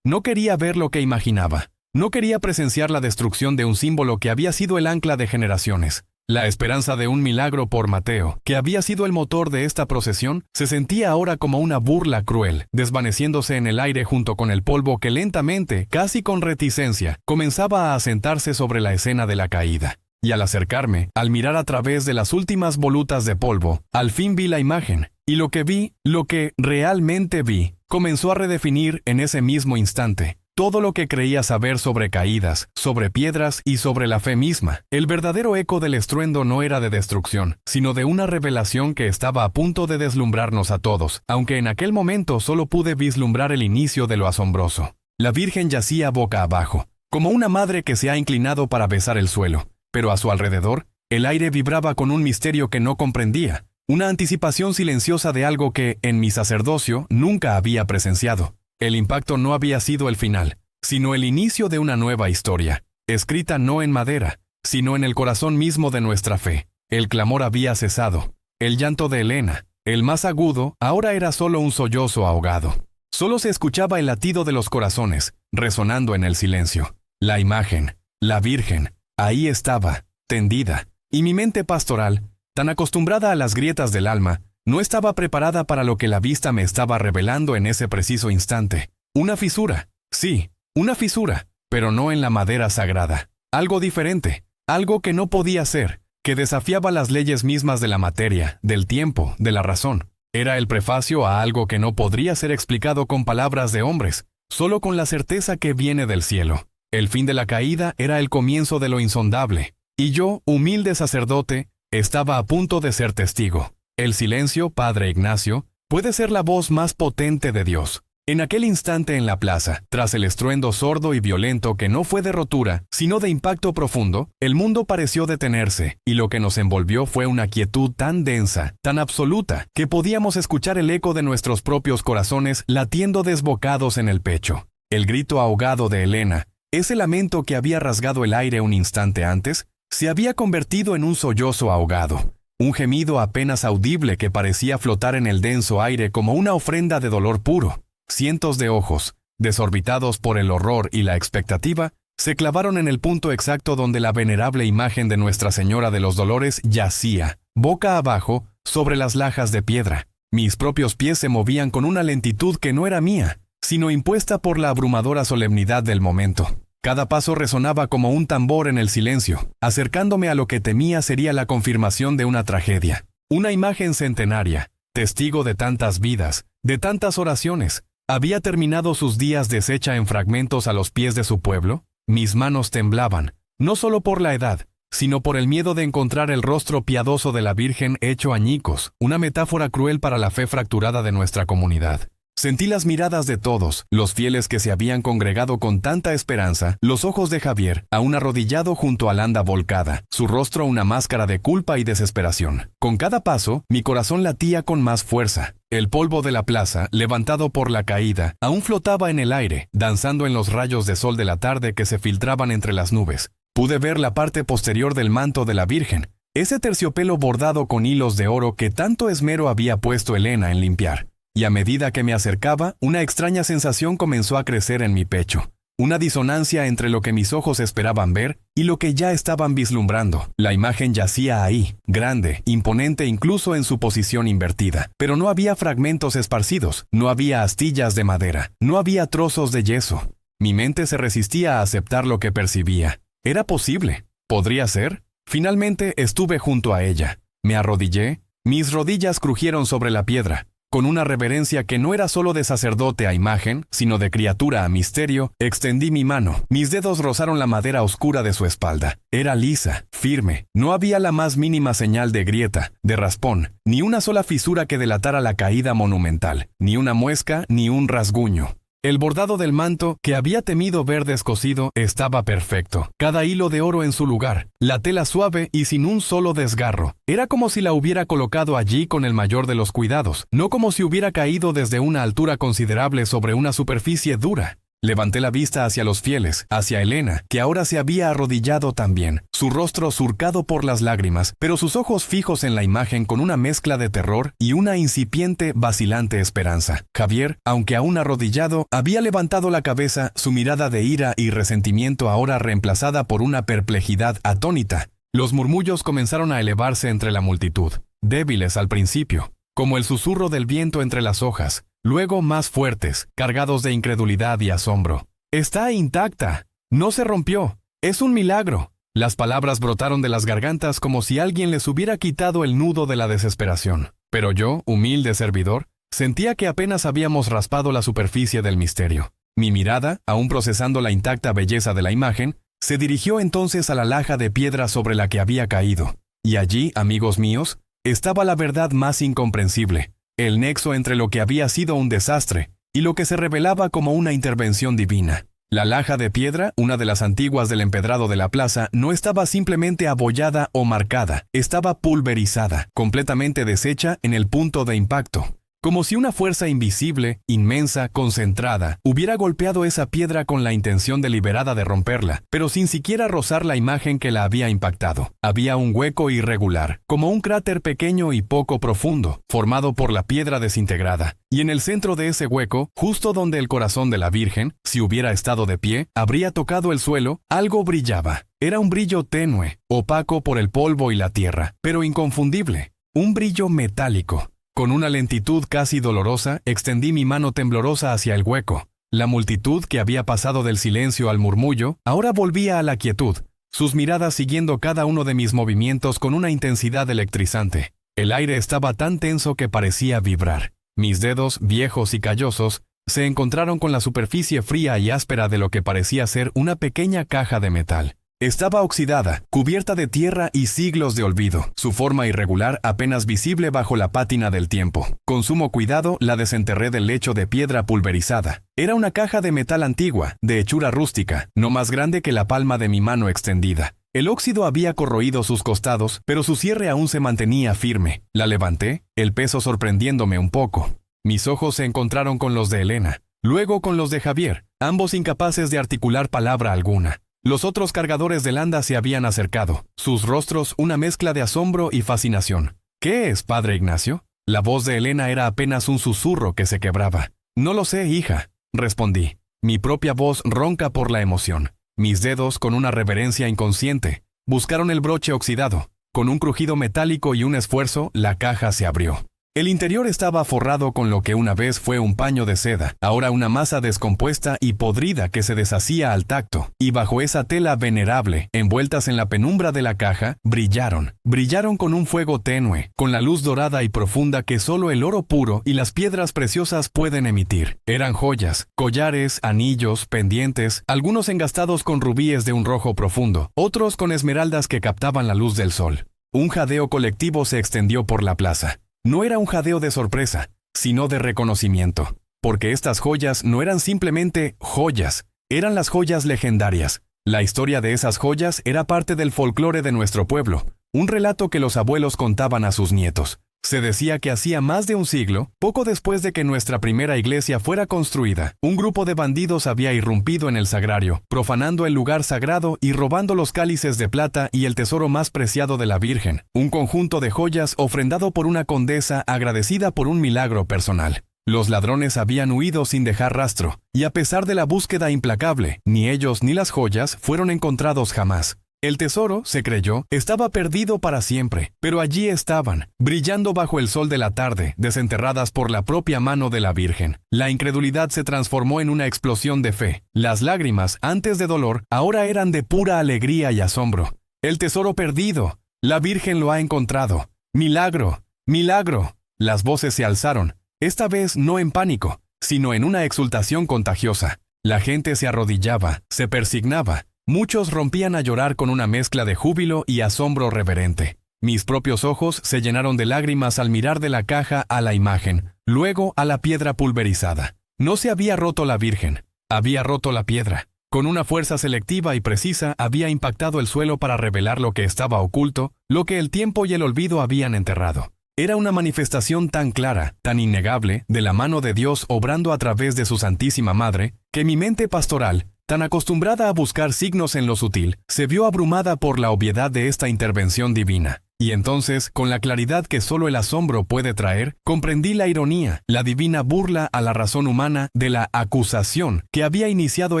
No quería ver lo que imaginaba. No quería presenciar la destrucción de un símbolo que había sido el ancla de generaciones. La esperanza de un milagro por Mateo, que había sido el motor de esta procesión, se sentía ahora como una burla cruel, desvaneciéndose en el aire junto con el polvo que lentamente, casi con reticencia, comenzaba a asentarse sobre la escena de la caída. Y al acercarme, al mirar a través de las últimas volutas de polvo, al fin vi la imagen, y lo que realmente vi, comenzó a redefinir en ese mismo instante todo lo que creía saber sobre caídas, sobre piedras y sobre la fe misma. El verdadero eco del estruendo no era de destrucción, sino de una revelación que estaba a punto de deslumbrarnos a todos, aunque en aquel momento solo pude vislumbrar el inicio de lo asombroso. La Virgen yacía boca abajo, como una madre que se ha inclinado para besar el suelo, pero a su alrededor, el aire vibraba con un misterio que no comprendía, una anticipación silenciosa de algo que, en mi sacerdocio, nunca había presenciado. El impacto no había sido el final, sino el inicio de una nueva historia, escrita no en madera, sino en el corazón mismo de nuestra fe. El clamor había cesado. El llanto de Elena, el más agudo, ahora era solo un sollozo ahogado. Solo se escuchaba el latido de los corazones, resonando en el silencio. La imagen, la Virgen, ahí estaba, tendida, y mi mente pastoral, tan acostumbrada a las grietas del alma, no estaba preparada para lo que la vista me estaba revelando en ese preciso instante. Una fisura, sí, una fisura, pero no en la madera sagrada. Algo diferente, algo que no podía ser, que desafiaba las leyes mismas de la materia, del tiempo, de la razón. Era el prefacio a algo que no podría ser explicado con palabras de hombres, solo con la certeza que viene del cielo. El fin de la caída era el comienzo de lo insondable, y yo, humilde sacerdote, estaba a punto de ser testigo. El silencio, Padre Ignacio, puede ser la voz más potente de Dios. En aquel instante en la plaza, tras el estruendo sordo y violento que no fue de rotura, sino de impacto profundo, el mundo pareció detenerse, y lo que nos envolvió fue una quietud tan densa, tan absoluta, que podíamos escuchar el eco de nuestros propios corazones latiendo desbocados en el pecho. El grito ahogado de Elena, ese lamento que había rasgado el aire un instante antes, se había convertido en un sollozo ahogado. Un gemido apenas audible que parecía flotar en el denso aire como una ofrenda de dolor puro. Cientos de ojos, desorbitados por el horror y la expectativa, se clavaron en el punto exacto donde la venerable imagen de Nuestra Señora de los Dolores yacía, boca abajo, sobre las lajas de piedra. Mis propios pies se movían con una lentitud que no era mía, sino impuesta por la abrumadora solemnidad del momento. Cada paso resonaba como un tambor en el silencio, acercándome a lo que temía sería la confirmación de una tragedia. Una imagen centenaria, testigo de tantas vidas, de tantas oraciones, ¿había terminado sus días deshecha en fragmentos a los pies de su pueblo? Mis manos temblaban, no solo por la edad, sino por el miedo de encontrar el rostro piadoso de la Virgen hecho añicos, una metáfora cruel para la fe fracturada de nuestra comunidad. Sentí las miradas de todos, los fieles que se habían congregado con tanta esperanza, los ojos de Javier, aún arrodillado junto al anda volcada, su rostro una máscara de culpa y desesperación. Con cada paso, mi corazón latía con más fuerza. El polvo de la plaza, levantado por la caída, aún flotaba en el aire, danzando en los rayos de sol de la tarde que se filtraban entre las nubes. Pude ver la parte posterior del manto de la Virgen, ese terciopelo bordado con hilos de oro que tanto esmero había puesto Elena en limpiar. Y a medida que me acercaba, una extraña sensación comenzó a crecer en mi pecho. Una disonancia entre lo que mis ojos esperaban ver y lo que ya estaban vislumbrando. La imagen yacía ahí, grande, imponente incluso en su posición invertida. Pero no había fragmentos esparcidos, no había astillas de madera, no había trozos de yeso. Mi mente se resistía a aceptar lo que percibía. ¿Era posible? ¿Podría ser? Finalmente estuve junto a ella. Me arrodillé, mis rodillas crujieron sobre la piedra. Con una reverencia que no era solo de sacerdote a imagen, sino de criatura a misterio, extendí mi mano. Mis dedos rozaron la madera oscura de su espalda. Era lisa, firme. No había la más mínima señal de grieta, de raspón, ni una sola fisura que delatara la caída monumental, ni una muesca, ni un rasguño. El bordado del manto, que había temido ver descosido, estaba perfecto. Cada hilo de oro en su lugar, la tela suave y sin un solo desgarro. Era como si la hubiera colocado allí con el mayor de los cuidados, no como si hubiera caído desde una altura considerable sobre una superficie dura. Levanté la vista hacia los fieles, hacia Elena, que ahora se había arrodillado también, su rostro surcado por las lágrimas, pero sus ojos fijos en la imagen con una mezcla de terror y una incipiente, vacilante esperanza. Javier, aunque aún arrodillado, había levantado la cabeza, su mirada de ira y resentimiento ahora reemplazada por una perplejidad atónita. Los murmullos comenzaron a elevarse entre la multitud, débiles al principio, como el susurro del viento entre las hojas, luego más fuertes, cargados de incredulidad y asombro. «Está intacta. No se rompió. Es un milagro». Las palabras brotaron de las gargantas como si alguien les hubiera quitado el nudo de la desesperación. Pero yo, humilde servidor, sentía que apenas habíamos raspado la superficie del misterio. Mi mirada, aún procesando la intacta belleza de la imagen, se dirigió entonces a la laja de piedra sobre la que había caído. Y allí, amigos míos, estaba la verdad más incomprensible. El nexo entre lo que había sido un desastre y lo que se revelaba como una intervención divina. La laja de piedra, una de las antiguas del empedrado de la plaza, no estaba simplemente abollada o marcada, estaba pulverizada, completamente deshecha en el punto de impacto. Como si una fuerza invisible, inmensa, concentrada, hubiera golpeado esa piedra con la intención deliberada de romperla, pero sin siquiera rozar la imagen que la había impactado. Había un hueco irregular, como un cráter pequeño y poco profundo, formado por la piedra desintegrada. Y en el centro de ese hueco, justo donde el corazón de la Virgen, si hubiera estado de pie, habría tocado el suelo, algo brillaba. Era un brillo tenue, opaco por el polvo y la tierra, pero inconfundible. Un brillo metálico. Con una lentitud casi dolorosa, extendí mi mano temblorosa hacia el hueco. La multitud, que había pasado del silencio al murmullo, ahora volvía a la quietud, sus miradas siguiendo cada uno de mis movimientos con una intensidad electrizante. El aire estaba tan tenso que parecía vibrar. Mis dedos, viejos y callosos, se encontraron con la superficie fría y áspera de lo que parecía ser una pequeña caja de metal. Estaba oxidada, cubierta de tierra y siglos de olvido, su forma irregular apenas visible bajo la pátina del tiempo. Con sumo cuidado la desenterré del lecho de piedra pulverizada. Era una caja de metal antigua, de hechura rústica, no más grande que la palma de mi mano extendida. El óxido había corroído sus costados, pero su cierre aún se mantenía firme. La levanté, el peso sorprendiéndome un poco. Mis ojos se encontraron con los de Elena, luego con los de Javier, ambos incapaces de articular palabra alguna. Los otros cargadores del anda se habían acercado, sus rostros una mezcla de asombro y fascinación. ¿Qué es, padre Ignacio? La voz de Elena era apenas un susurro que se quebraba. No lo sé, hija, respondí, mi propia voz ronca por la emoción. Mis dedos, con una reverencia inconsciente, buscaron el broche oxidado. Con un crujido metálico y un esfuerzo, la caja se abrió. El interior estaba forrado con lo que una vez fue un paño de seda, ahora una masa descompuesta y podrida que se deshacía al tacto, y bajo esa tela venerable, envueltas en la penumbra de la caja, brillaron con un fuego tenue, con la luz dorada y profunda que solo el oro puro y las piedras preciosas pueden emitir. Eran joyas, collares, anillos, pendientes, algunos engastados con rubíes de un rojo profundo, otros con esmeraldas que captaban la luz del sol. Un jadeo colectivo se extendió por la plaza. No era un jadeo de sorpresa, sino de reconocimiento, porque estas joyas no eran simplemente joyas, eran las joyas legendarias. La historia de esas joyas era parte del folclore de nuestro pueblo, un relato que los abuelos contaban a sus nietos. Se decía que hacía más de un siglo, poco después de que nuestra primera iglesia fuera construida, un grupo de bandidos había irrumpido en el sagrario, profanando el lugar sagrado y robando los cálices de plata y el tesoro más preciado de la Virgen, un conjunto de joyas ofrendado por una condesa agradecida por un milagro personal. Los ladrones habían huido sin dejar rastro, y a pesar de la búsqueda implacable, ni ellos ni las joyas fueron encontrados jamás. El tesoro, se creyó, estaba perdido para siempre, pero allí estaban, brillando bajo el sol de la tarde, desenterradas por la propia mano de la Virgen. La incredulidad se transformó en una explosión de fe. Las lágrimas, antes de dolor, ahora eran de pura alegría y asombro. El tesoro perdido. La Virgen lo ha encontrado. ¡Milagro! ¡Milagro! Las voces se alzaron, esta vez no en pánico, sino en una exultación contagiosa. La gente se arrodillaba, se persignaba. Muchos rompían a llorar con una mezcla de júbilo y asombro reverente. Mis propios ojos se llenaron de lágrimas al mirar de la caja a la imagen, luego a la piedra pulverizada. No se había roto la Virgen, había roto la piedra. Con una fuerza selectiva y precisa había impactado el suelo para revelar lo que estaba oculto, lo que el tiempo y el olvido habían enterrado. Era una manifestación tan clara, tan innegable, de la mano de Dios obrando a través de su Santísima Madre, que mi mente pastoral, tan acostumbrada a buscar signos en lo sutil, se vio abrumada por la obviedad de esta intervención divina. Y entonces, con la claridad que solo el asombro puede traer, comprendí la ironía, la divina burla a la razón humana de la acusación que había iniciado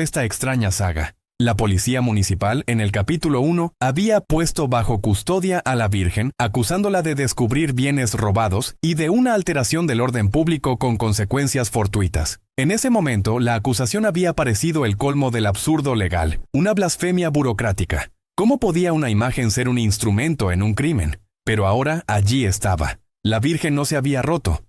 esta extraña saga. La policía municipal, en el capítulo 1, había puesto bajo custodia a la Virgen, acusándola de descubrir bienes robados y de una alteración del orden público con consecuencias fortuitas. En ese momento, la acusación había parecido el colmo del absurdo legal, una blasfemia burocrática. ¿Cómo podía una imagen ser un instrumento en un crimen? Pero ahora allí estaba. La Virgen no se había roto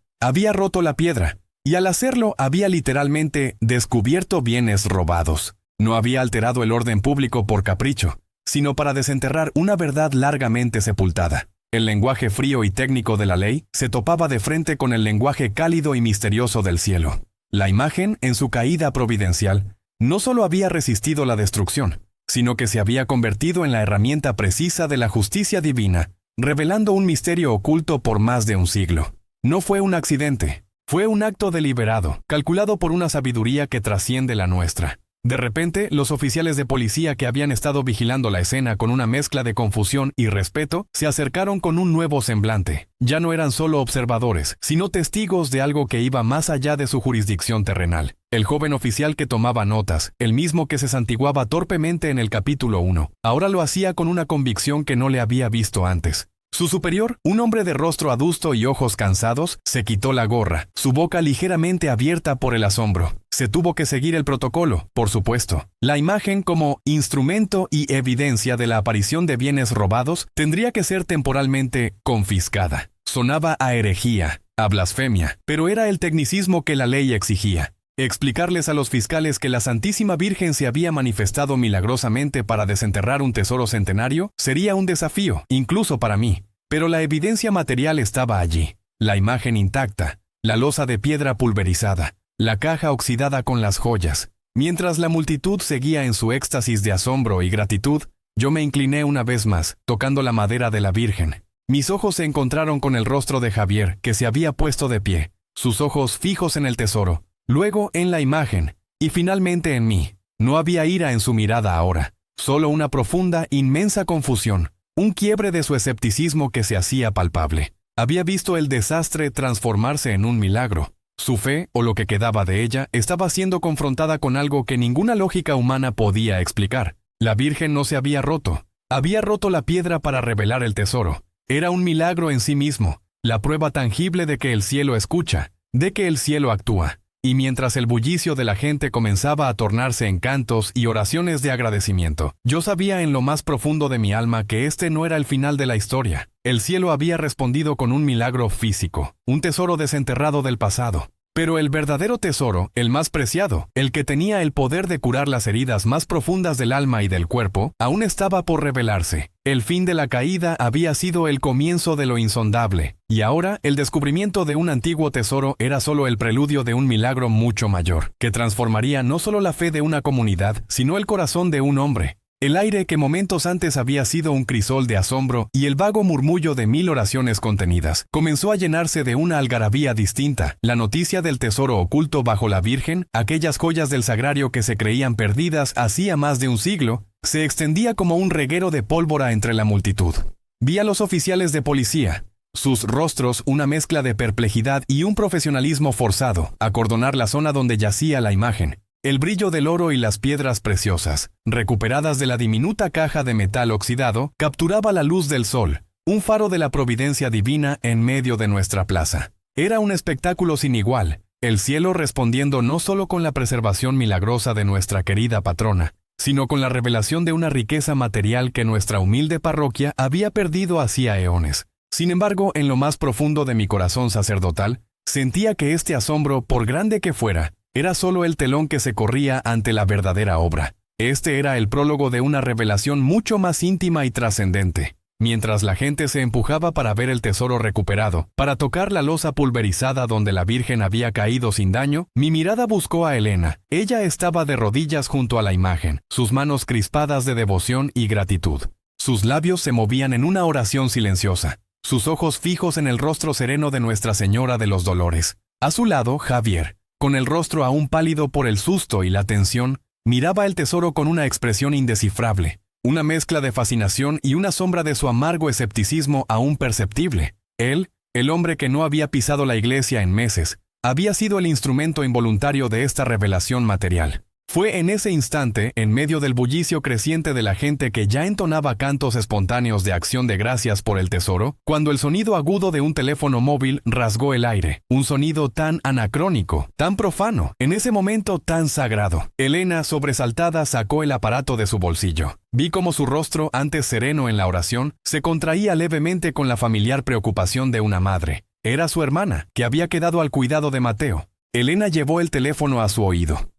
la piedra, y al hacerlo había literalmente descubierto bienes robados. No había alterado el orden público por capricho, sino para desenterrar una verdad largamente sepultada. El lenguaje frío y técnico de la ley se topaba de frente con el lenguaje cálido y misterioso del cielo. La imagen, en su caída providencial, no solo había resistido la destrucción, sino que se había convertido en la herramienta precisa de la justicia divina, revelando un misterio oculto por más de un siglo. No fue un accidente, fue un acto deliberado, calculado por una sabiduría que trasciende la nuestra. De repente, los oficiales de policía que habían estado vigilando la escena con una mezcla de confusión y respeto, se acercaron con un nuevo semblante. Ya no eran solo observadores, sino testigos de algo que iba más allá de su jurisdicción terrenal. El joven oficial que tomaba notas, el mismo que se santiguaba torpemente en el capítulo 1, ahora lo hacía con una convicción que no le había visto antes. Su superior, un hombre de rostro adusto y ojos cansados, se quitó la gorra, su boca ligeramente abierta por el asombro. Se tuvo que seguir el protocolo, por supuesto. La imagen como instrumento y evidencia de la aparición de bienes robados tendría que ser temporalmente confiscada. Sonaba a herejía, a blasfemia, pero era el tecnicismo que la ley exigía. Explicarles a los fiscales que la Santísima Virgen se había manifestado milagrosamente para desenterrar un tesoro centenario sería un desafío, incluso para mí. Pero la evidencia material estaba allí. La imagen intacta, la losa de piedra pulverizada, la caja oxidada con las joyas. Mientras la multitud seguía en su éxtasis de asombro y gratitud, yo me incliné una vez más, tocando la madera de la Virgen. Mis ojos se encontraron con el rostro de Javier, que se había puesto de pie, sus ojos fijos en el tesoro, luego en la imagen, y finalmente en mí. No había ira en su mirada ahora, solo una profunda, inmensa confusión, un quiebre de su escepticismo que se hacía palpable. Había visto el desastre transformarse en un milagro. Su fe, o lo que quedaba de ella, estaba siendo confrontada con algo que ninguna lógica humana podía explicar. La Virgen no se había roto. Había roto la piedra para revelar el tesoro. Era un milagro en sí mismo, la prueba tangible de que el cielo escucha, de que el cielo actúa. Y mientras el bullicio de la gente comenzaba a tornarse en cantos y oraciones de agradecimiento, yo sabía en lo más profundo de mi alma que este no era el final de la historia. El cielo había respondido con un milagro físico, un tesoro desenterrado del pasado. Pero el verdadero tesoro, el más preciado, el que tenía el poder de curar las heridas más profundas del alma y del cuerpo, aún estaba por revelarse. El fin de la caída había sido el comienzo de lo insondable, y ahora el descubrimiento de un antiguo tesoro era solo el preludio de un milagro mucho mayor, que transformaría no solo la fe de una comunidad, sino el corazón de un hombre. El aire que momentos antes había sido un crisol de asombro y el vago murmullo de 1000 oraciones contenidas, comenzó a llenarse de una algarabía distinta. La noticia del tesoro oculto bajo la Virgen, aquellas joyas del sagrario que se creían perdidas hacía más de un siglo, se extendía como un reguero de pólvora entre la multitud. Vi a los oficiales de policía, sus rostros una mezcla de perplejidad y un profesionalismo forzado, acordonar la zona donde yacía la imagen. El brillo del oro y las piedras preciosas, recuperadas de la diminuta caja de metal oxidado, capturaba la luz del sol, un faro de la providencia divina en medio de nuestra plaza. Era un espectáculo sin igual, el cielo respondiendo no solo con la preservación milagrosa de nuestra querida patrona, sino con la revelación de una riqueza material que nuestra humilde parroquia había perdido hacía eones. Sin embargo, en lo más profundo de mi corazón sacerdotal, sentía que este asombro, por grande que fuera, era solo el telón que se corría ante la verdadera obra. Este era el prólogo de una revelación mucho más íntima y trascendente. Mientras la gente se empujaba para ver el tesoro recuperado, para tocar la losa pulverizada donde la Virgen había caído sin daño, mi mirada buscó a Elena. Ella estaba de rodillas junto a la imagen, sus manos crispadas de devoción y gratitud. Sus labios se movían en una oración silenciosa, sus ojos fijos en el rostro sereno de Nuestra Señora de los Dolores. A su lado, Javier, con el rostro aún pálido por el susto y la tensión, miraba el tesoro con una expresión indescifrable, una mezcla de fascinación y una sombra de su amargo escepticismo aún perceptible. Él, el hombre que no había pisado la iglesia en meses, había sido el instrumento involuntario de esta revelación material. Fue en ese instante, en medio del bullicio creciente de la gente que ya entonaba cantos espontáneos de acción de gracias por el tesoro, cuando el sonido agudo de un teléfono móvil rasgó el aire. Un sonido tan anacrónico, tan profano, en ese momento tan sagrado. Elena, sobresaltada, sacó el aparato de su bolsillo. Vi cómo su rostro, antes sereno en la oración, se contraía levemente con la familiar preocupación de una madre. Era su hermana, que había quedado al cuidado de Mateo. Elena llevó el teléfono a su oído.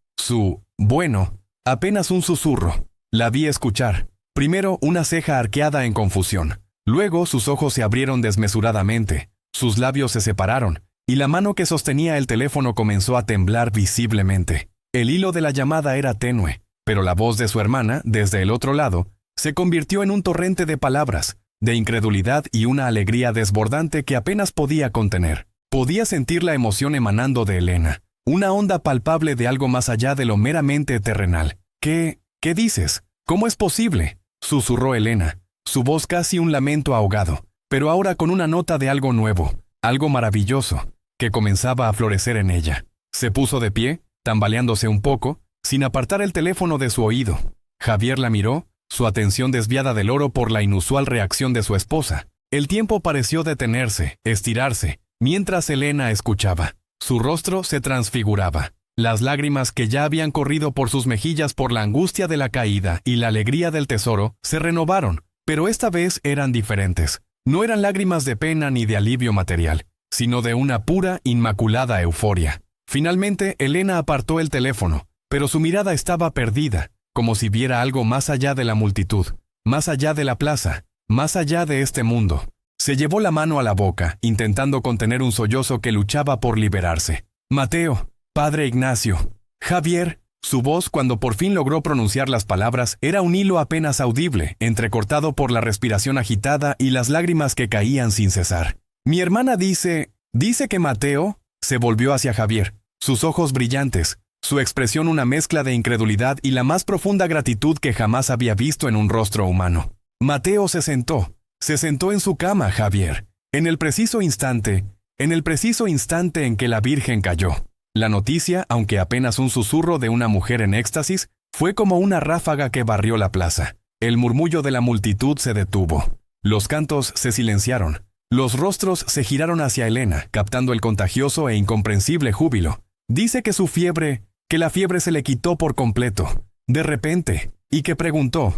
Apenas un susurro. La vi escuchar. Primero una ceja arqueada en confusión. Luego sus ojos se abrieron desmesuradamente, sus labios se separaron, y la mano que sostenía el teléfono comenzó a temblar visiblemente. El hilo de la llamada era tenue, pero la voz de su hermana, desde el otro lado, se convirtió en un torrente de palabras, de incredulidad y una alegría desbordante que apenas podía contener. Podía sentir la emoción emanando de Elena. Una onda palpable de algo más allá de lo meramente terrenal. ¿Qué dices? ¿Cómo es posible?, susurró Elena, su voz casi un lamento ahogado, pero ahora con una nota de algo nuevo, algo maravilloso, que comenzaba a florecer en ella. Se puso de pie, tambaleándose un poco, sin apartar el teléfono de su oído. Javier la miró, su atención desviada del oro por la inusual reacción de su esposa. El tiempo pareció detenerse, estirarse, mientras Elena escuchaba. Su rostro se transfiguraba. Las lágrimas que ya habían corrido por sus mejillas por la angustia de la caída y la alegría del tesoro se renovaron, pero esta vez eran diferentes. No eran lágrimas de pena ni de alivio material, sino de una pura, inmaculada euforia. Finalmente, Elena apartó el teléfono, pero su mirada estaba perdida, como si viera algo más allá de la multitud, más allá de la plaza, más allá de este mundo. Se llevó la mano a la boca, intentando contener un sollozo que luchaba por liberarse. Mateo, Padre Ignacio, Javier. Su voz, cuando por fin logró pronunciar las palabras, era un hilo apenas audible, entrecortado por la respiración agitada y las lágrimas que caían sin cesar. Mi hermana dice que Mateo. Se volvió hacia Javier, sus ojos brillantes, su expresión una mezcla de incredulidad y la más profunda gratitud que jamás había visto en un rostro humano. Mateo se sentó en su cama, Javier, en el preciso instante en que la Virgen cayó. La noticia, aunque apenas un susurro de una mujer en éxtasis, fue como una ráfaga que barrió la plaza. El murmullo de la multitud se detuvo. Los cantos se silenciaron. Los rostros se giraron hacia Elena, captando el contagioso e incomprensible júbilo. Dice que la fiebre se le quitó por completo, de repente, y que preguntó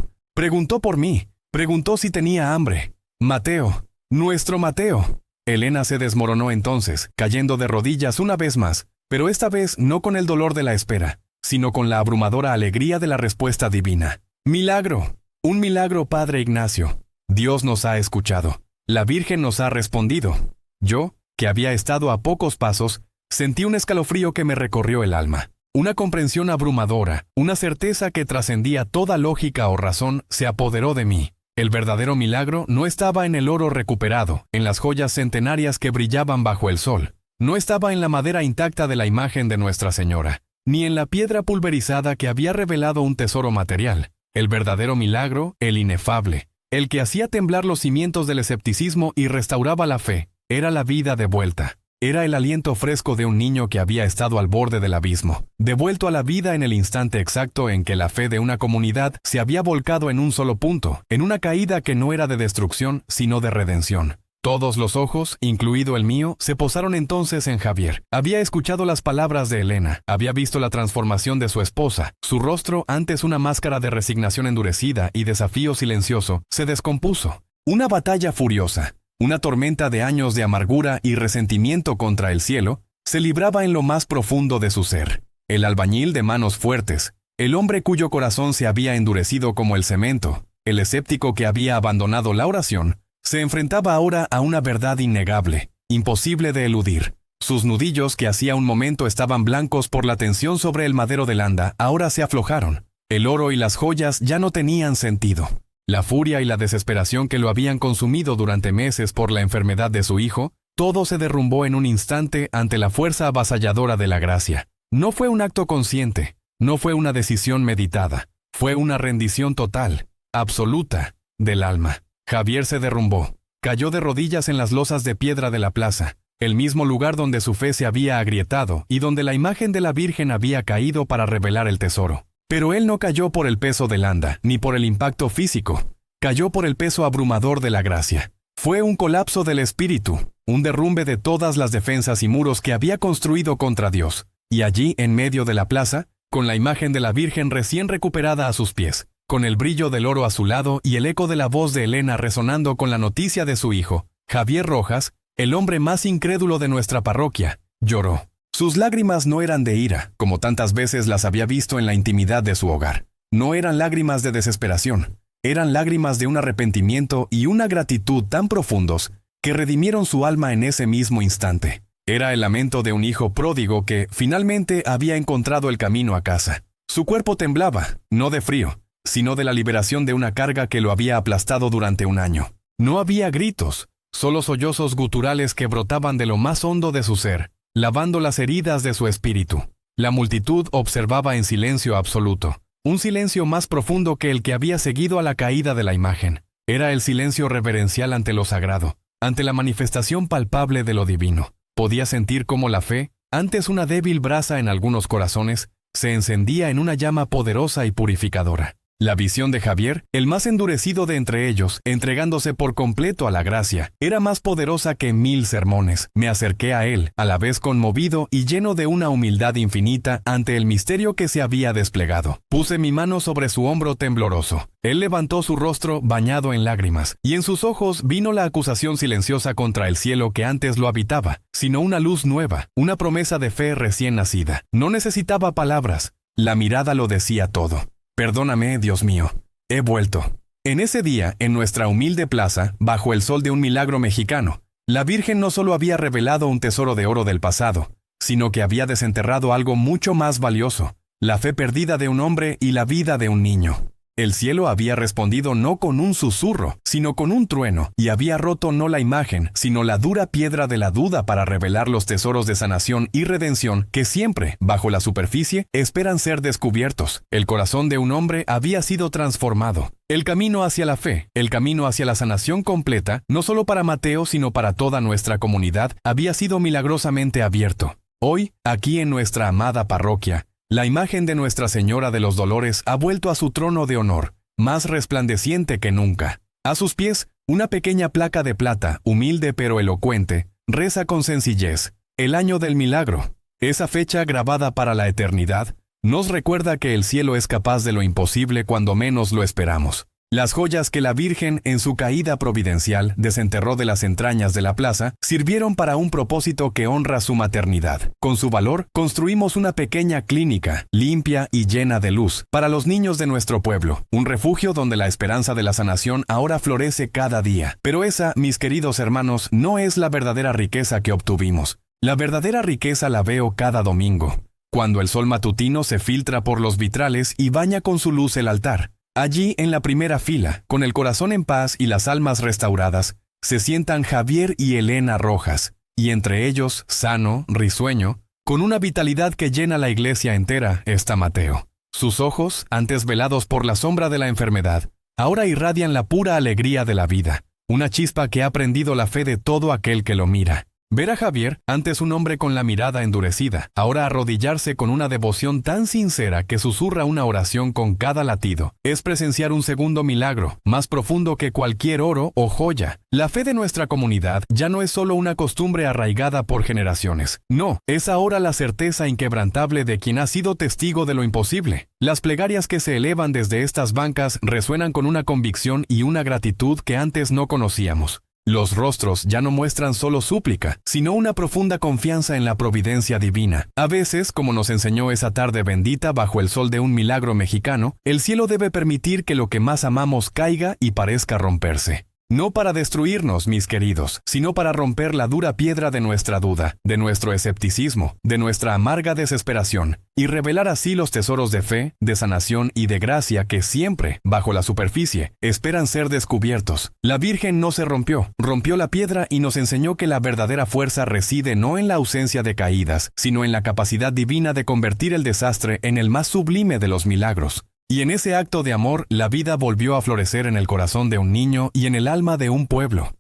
por mí, preguntó si tenía hambre. Mateo, nuestro Mateo. Elena se desmoronó entonces, cayendo de rodillas una vez más, pero esta vez no con el dolor de la espera, sino con la abrumadora alegría de la respuesta divina. Milagro, un milagro, Padre Ignacio. Dios nos ha escuchado. La Virgen nos ha respondido. Yo, que había estado a pocos pasos, sentí un escalofrío que me recorrió el alma. Una comprensión abrumadora, una certeza que trascendía toda lógica o razón, se apoderó de mí. El verdadero milagro no estaba en el oro recuperado, en las joyas centenarias que brillaban bajo el sol. No estaba en la madera intacta de la imagen de Nuestra Señora, ni en la piedra pulverizada que había revelado un tesoro material. El verdadero milagro, el inefable, el que hacía temblar los cimientos del escepticismo y restauraba la fe, era la vida de vuelta. Era el aliento fresco de un niño que había estado al borde del abismo, devuelto a la vida en el instante exacto en que la fe de una comunidad se había volcado en un solo punto, en una caída que no era de destrucción, sino de redención. Todos los ojos, incluido el mío, se posaron entonces en Javier. Había escuchado las palabras de Elena, había visto la transformación de su esposa. Su rostro, antes una máscara de resignación endurecida y desafío silencioso, se descompuso. Una batalla furiosa, una tormenta de años de amargura y resentimiento contra el cielo, se libraba en lo más profundo de su ser. El albañil de manos fuertes, el hombre cuyo corazón se había endurecido como el cemento, el escéptico que había abandonado la oración, se enfrentaba ahora a una verdad innegable, imposible de eludir. Sus nudillos, que hacía un momento estaban blancos por la tensión sobre el madero de landa, ahora se aflojaron. El oro y las joyas ya no tenían sentido. La furia y la desesperación que lo habían consumido durante meses por la enfermedad de su hijo, todo se derrumbó en un instante ante la fuerza avasalladora de la gracia. No fue un acto consciente, no fue una decisión meditada, fue una rendición total, absoluta, del alma. Javier se derrumbó, cayó de rodillas en las losas de piedra de la plaza, el mismo lugar donde su fe se había agrietado y donde la imagen de la Virgen había caído para revelar el tesoro. Pero él no cayó por el peso del anda, ni por el impacto físico, cayó por el peso abrumador de la gracia. Fue un colapso del espíritu, un derrumbe de todas las defensas y muros que había construido contra Dios. Y allí, en medio de la plaza, con la imagen de la Virgen recién recuperada a sus pies, con el brillo del oro a su lado y el eco de la voz de Elena resonando con la noticia de su hijo, Javier Rojas, el hombre más incrédulo de nuestra parroquia, lloró. Sus lágrimas no eran de ira, como tantas veces las había visto en la intimidad de su hogar. No eran lágrimas de desesperación, eran lágrimas de un arrepentimiento y una gratitud tan profundos que redimieron su alma en ese mismo instante. Era el lamento de un hijo pródigo que, finalmente, había encontrado el camino a casa. Su cuerpo temblaba, no de frío, sino de la liberación de una carga que lo había aplastado durante un año. No había gritos, solo sollozos guturales que brotaban de lo más hondo de su ser, lavando las heridas de su espíritu. La multitud observaba en silencio absoluto, un silencio más profundo que el que había seguido a la caída de la imagen. Era el silencio reverencial ante lo sagrado, ante la manifestación palpable de lo divino. Podía sentir cómo la fe, antes una débil brasa en algunos corazones, se encendía en una llama poderosa y purificadora. La visión de Javier, el más endurecido de entre ellos, entregándose por completo a la gracia, era más poderosa que 1000 sermones. Me acerqué a él, a la vez conmovido y lleno de una humildad infinita ante el misterio que se había desplegado. Puse mi mano sobre su hombro tembloroso. Él levantó su rostro bañado en lágrimas, y en sus ojos vino la acusación silenciosa contra el cielo que antes lo habitaba, sino una luz nueva, una promesa de fe recién nacida. No necesitaba palabras, la mirada lo decía todo. Perdóname, Dios mío, he vuelto. En ese día, en nuestra humilde plaza, bajo el sol de un milagro mexicano, la Virgen no solo había revelado un tesoro de oro del pasado, sino que había desenterrado algo mucho más valioso, la fe perdida de un hombre y la vida de un niño. El cielo había respondido no con un susurro, sino con un trueno, y había roto no la imagen, sino la dura piedra de la duda para revelar los tesoros de sanación y redención que siempre, bajo la superficie, esperan ser descubiertos. El corazón de un hombre había sido transformado. El camino hacia la fe, el camino hacia la sanación completa, no solo para Mateo, sino para toda nuestra comunidad, había sido milagrosamente abierto. Hoy, aquí en nuestra amada parroquia, la imagen de Nuestra Señora de los Dolores ha vuelto a su trono de honor, más resplandeciente que nunca. A sus pies, una pequeña placa de plata, humilde pero elocuente, reza con sencillez: el año del milagro. Esa fecha grabada para la eternidad nos recuerda que el cielo es capaz de lo imposible cuando menos lo esperamos. Las joyas que la Virgen, en su caída providencial, desenterró de las entrañas de la plaza, sirvieron para un propósito que honra su maternidad. Con su valor, construimos una pequeña clínica, limpia y llena de luz, para los niños de nuestro pueblo, un refugio donde la esperanza de la sanación ahora florece cada día. Pero esa, mis queridos hermanos, no es la verdadera riqueza que obtuvimos. La verdadera riqueza la veo cada domingo, cuando el sol matutino se filtra por los vitrales y baña con su luz el altar. Allí, en la primera fila, con el corazón en paz y las almas restauradas, se sientan Javier y Elena Rojas, y entre ellos, sano, risueño, con una vitalidad que llena la iglesia entera, está Mateo. Sus ojos, antes velados por la sombra de la enfermedad, ahora irradian la pura alegría de la vida, una chispa que ha prendido la fe de todo aquel que lo mira. Ver a Javier, antes un hombre con la mirada endurecida, ahora arrodillarse con una devoción tan sincera que susurra una oración con cada latido, es presenciar un segundo milagro, más profundo que cualquier oro o joya. La fe de nuestra comunidad ya no es solo una costumbre arraigada por generaciones. No, es ahora la certeza inquebrantable de quien ha sido testigo de lo imposible. Las plegarias que se elevan desde estas bancas resuenan con una convicción y una gratitud que antes no conocíamos. Los rostros ya no muestran solo súplica, sino una profunda confianza en la providencia divina. A veces, como nos enseñó esa tarde bendita bajo el sol de un milagro mexicano, el cielo debe permitir que lo que más amamos caiga y parezca romperse. No para destruirnos, mis queridos, sino para romper la dura piedra de nuestra duda, de nuestro escepticismo, de nuestra amarga desesperación, y revelar así los tesoros de fe, de sanación y de gracia que siempre, bajo la superficie, esperan ser descubiertos. La Virgen no se rompió la piedra y nos enseñó que la verdadera fuerza reside no en la ausencia de caídas, sino en la capacidad divina de convertir el desastre en el más sublime de los milagros. Y en ese acto de amor, la vida volvió a florecer en el corazón de un niño y en el alma de un pueblo.